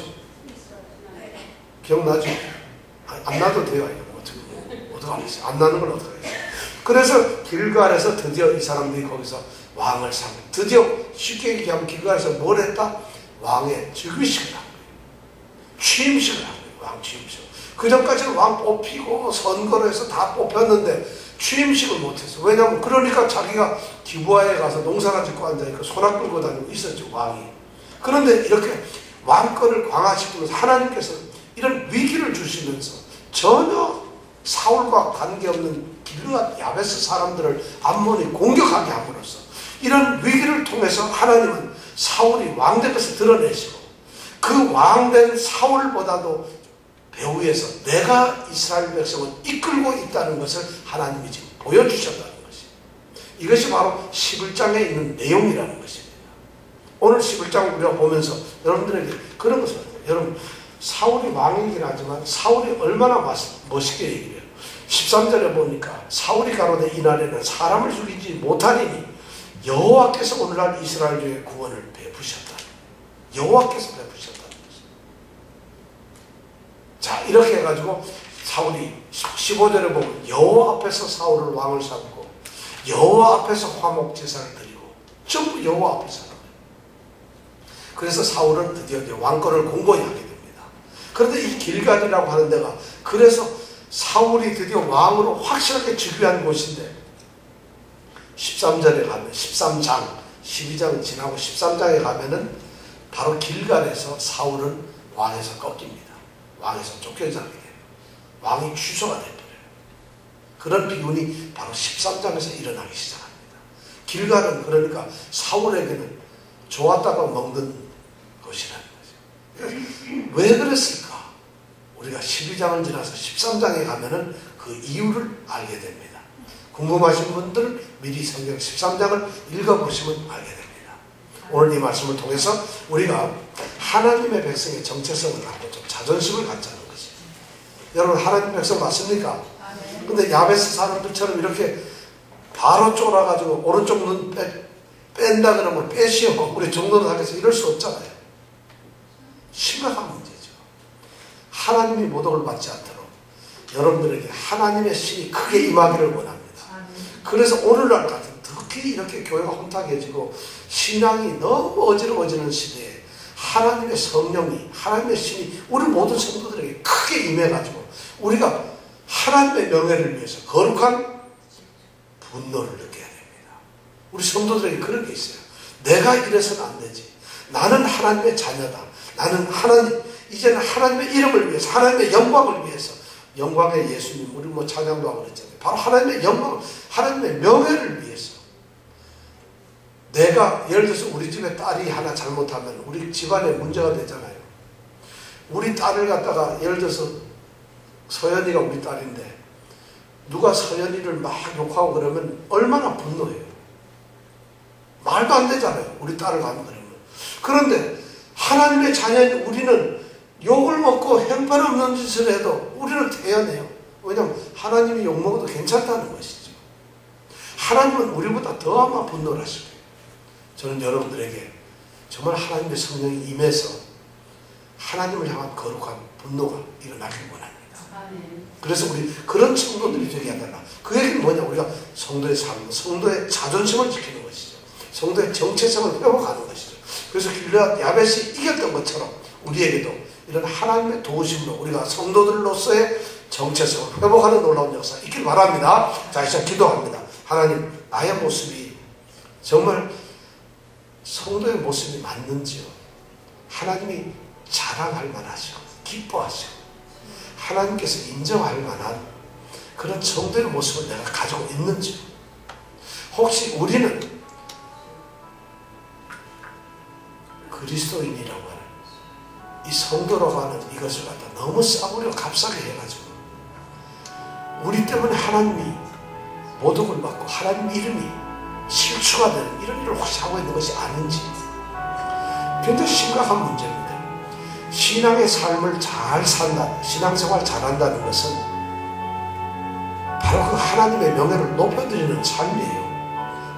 기억나죠? 안 나도 돼요. 어떻게 하겠어요? 안 나는 걸 어떻게 하겠어요? 그래서 길갈에서 드디어 이 사람들이 거기서 왕을 삼고 드디어 쉽게 얘기하면 길갈에서 뭘 했다? 왕의 즉위식을 한 거예요. 취임식을 한 거예요. 왕 취임식. 그 전까지는 왕 뽑히고 선거를 해서 다 뽑혔는데 취임식을 못했어. 왜냐하면 그러니까 자기가 디부아에 가서 농사나 짓고 앉아있고 소나 끌고 다니고 있었죠. 왕이. 그런데 이렇게 왕권을 강화시키면서 하나님께서 이런 위기를 주시면서 전혀 사울과 관계없는 길르앗 야베스 사람들을 암몬이 공격하게 함으로써 이런 위기를 통해서 하나님은 사울이 왕된 것을 드러내시고 그 왕된 사울보다도 배후에서 내가 이스라엘 백성을 이끌고 있다는 것을 하나님이 지금 보여주셨다는 것입니다. 이것이 바로 11장에 있는 내용이라는 것입니다. 오늘 11장 우리가 보면서 여러분들에게 그런 것을 해요. 여러분 사울이 왕이긴 하지만 사울이 얼마나 멋있게 얘기를 해요. 13절에 보니까 사울이 가로되 이날에는 사람을 죽이지 못하리니 여호와께서 오늘날 이스라엘 중에 구원을 베푸셨다. 여호와께서 베푸셨다는 것입니다. 자 이렇게 해가지고 사울이 15절에 보면 여호와 앞에서 사울을 왕을 삼고 여호와 앞에서 화목제사를 드리고 전부 여호와 앞에서 하는 거예요. 그래서 사울은 드디어 이제 왕권을 공고히 하게 됩니다. 그런데 이 길갈이라고 하는 데가 그래서 사울이 드디어 왕으로 확실하게 즉위한 곳인데 13절에 가면 13장 12장 지나고 13장에 가면은 바로 길갈에서 사울은 왕에서 꺾입니다. 왕에서 쫓겨나게 돼요. 왕이 취소가 돼버려요. 그런 비운이 바로 13장에서 일어나기 시작합니다. 길갈은 그러니까 사울에게는 좋았다가 먹는 것이라는 거죠. 왜 그랬을까? 우리가 12장을 지나서 13장에 가면은 그 이유를 알게 됩니다. 궁금하신 분들 미리 성경 13장을 읽어보시면 알게 됩니다. 오늘 이 말씀을 통해서 우리가 하나님의 백성의 정체성을 갖고 좀 자존심을 갖자는 거지. 여러분 하나님 백성 맞습니까? 근데 야베스 사람들처럼 이렇게 바로 쫄아가지고 오른쪽 눈 뺀다 그러면 빼시오. 우리 정도는 하겠어. 이럴 수 없잖아요. 심각한 문제죠. 하나님이 모독을 받지 않도록 여러분들에게 하나님의 신이 크게 임하기를 원합니다. 그래서 오늘날 같은 특히 이렇게 교회가 혼탁해지고 신앙이 너무 어지러워지는 시대에 하나님의 성령이 하나님의 신이 우리 모든 성도들에게 크게 임해가지고 우리가 하나님의 명예를 위해서 거룩한 분노를 느껴야 됩니다. 우리 성도들에게 그런 게 있어요. 내가 이래서는 안 되지. 나는 하나님의 자녀다. 나는 이제는 하나님의 이름을 위해서 하나님의 영광을 위해서 영광의 예수님 우리 뭐 찬양도 하고 그랬잖아요. 바로 하나님의 영광 하나님의 명예를 위해서 내가 예를 들어서 우리 집에 딸이 하나 잘못하면 우리 집안에 문제가 되잖아요. 우리 딸을 갖다가 예를 들어서 서연이가 우리 딸인데 누가 서연이를 막 욕하고 그러면 얼마나 분노해요. 말도 안 되잖아요. 우리 딸을 가면 그러면. 그런데 하나님의 자녀인 우리는 욕을 먹고 형편없는 짓을 해도 우리는 태연해요. 왜냐하면 하나님이 욕먹어도 괜찮다는 것이죠. 하나님은 우리보다 더 아마 분노를 하실 거예요. 저는 여러분들에게 정말 하나님의 성령이 임해서 하나님을 향한 거룩한 분노가 일어나길 원합니다. 그래서 우리 그런 성도들이 되게 해달라. 그 얘기는 뭐냐? 우리가 성도의 삶, 성도의 자존심을 지키는 것이죠. 성도의 정체성을 회복하는 것이죠. 그래서 길르앗 야벳이 이겼던 것처럼 우리에게도 이런 하나님의 도우심으로 우리가 성도들로서의 정체성을 회복하는 놀라운 역사 있길 바랍니다. 자, 이제 기도합니다. 하나님, 나의 모습이 정말 성도의 모습이 맞는지요? 하나님이 자랑할 만하시고 기뻐하시고 하나님께서 인정할 만한 그런 성도의 모습을 내가 가지고 있는지요? 혹시 우리는 그리스도인이라고 하는 이 성도라고 하는 이것을 갖다 너무 싸구려 값싸게 해가지고 우리 때문에 하나님이 모독을 받고 하나님 이름이 실추가 되는 이런 일을 혹시 하고 있는 것이 아닌지 굉장히 심각한 문제입니다. 신앙의 삶을 잘 산다, 신앙생활 잘한다는 것은 바로 그 하나님의 명예를 높여드리는 삶이에요.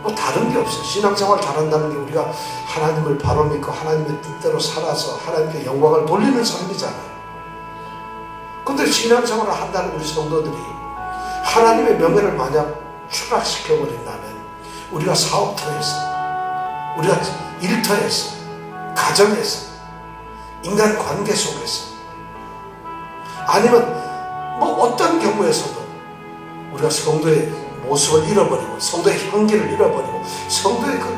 뭐 다른 게 없어요. 신앙생활 잘한다는 게 우리가 하나님을 바로 믿고 하나님의 뜻대로 살아서 하나님께 영광을 돌리는 삶이잖아요. 근데 신앙생활을 한다는 우리 성도들이 하나님의 명예를 만약 추락시켜버린다면 우리가 사업터에서 우리가 일터에서 가정에서 인간 관계 속에서 아니면 뭐 어떤 경우에서도 우리가 성도의 모습을 잃어버리고 성도의 향기를 잃어버리고 성도의 그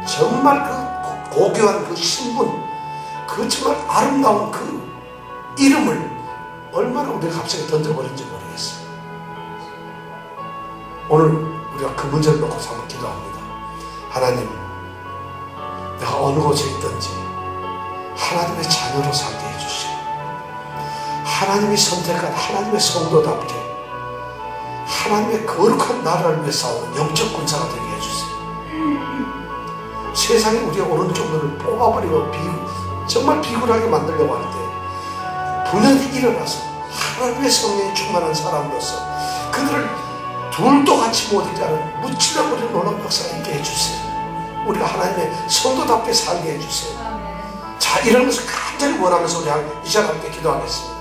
정말 그 고귀한 그 신분 그 정말 아름다운 그 이름을 얼마나 우리가 갑자기 던져버린지 모르겠어요. 오늘 우리가 그 문제를 놓고서 한번 기도합니다. 하나님, 내가 어느 곳에 있든지 하나님의 자녀로 살게 해주시고 하나님이 선택한 하나님의 성도답게 하나님의 거룩한 나라를 위해 싸우는 영적 군사가 되게 해주세요. 세상이 우리의 오른쪽 눈을 뽑아버리고 정말 비굴하게 만들려고 할 때 분연히 일어나서 하나님의 성령이 충만한 사람으로서 그들을 둘도 같이 못 이기게 하는 무찔러버리는 놀라운 역사가 있게 해주세요. 우리가 하나님의 성도답게 살게 해주세요. 자, 이런 것을 간절히 원하면서 우리 이 시간 함께 기도하겠습니다.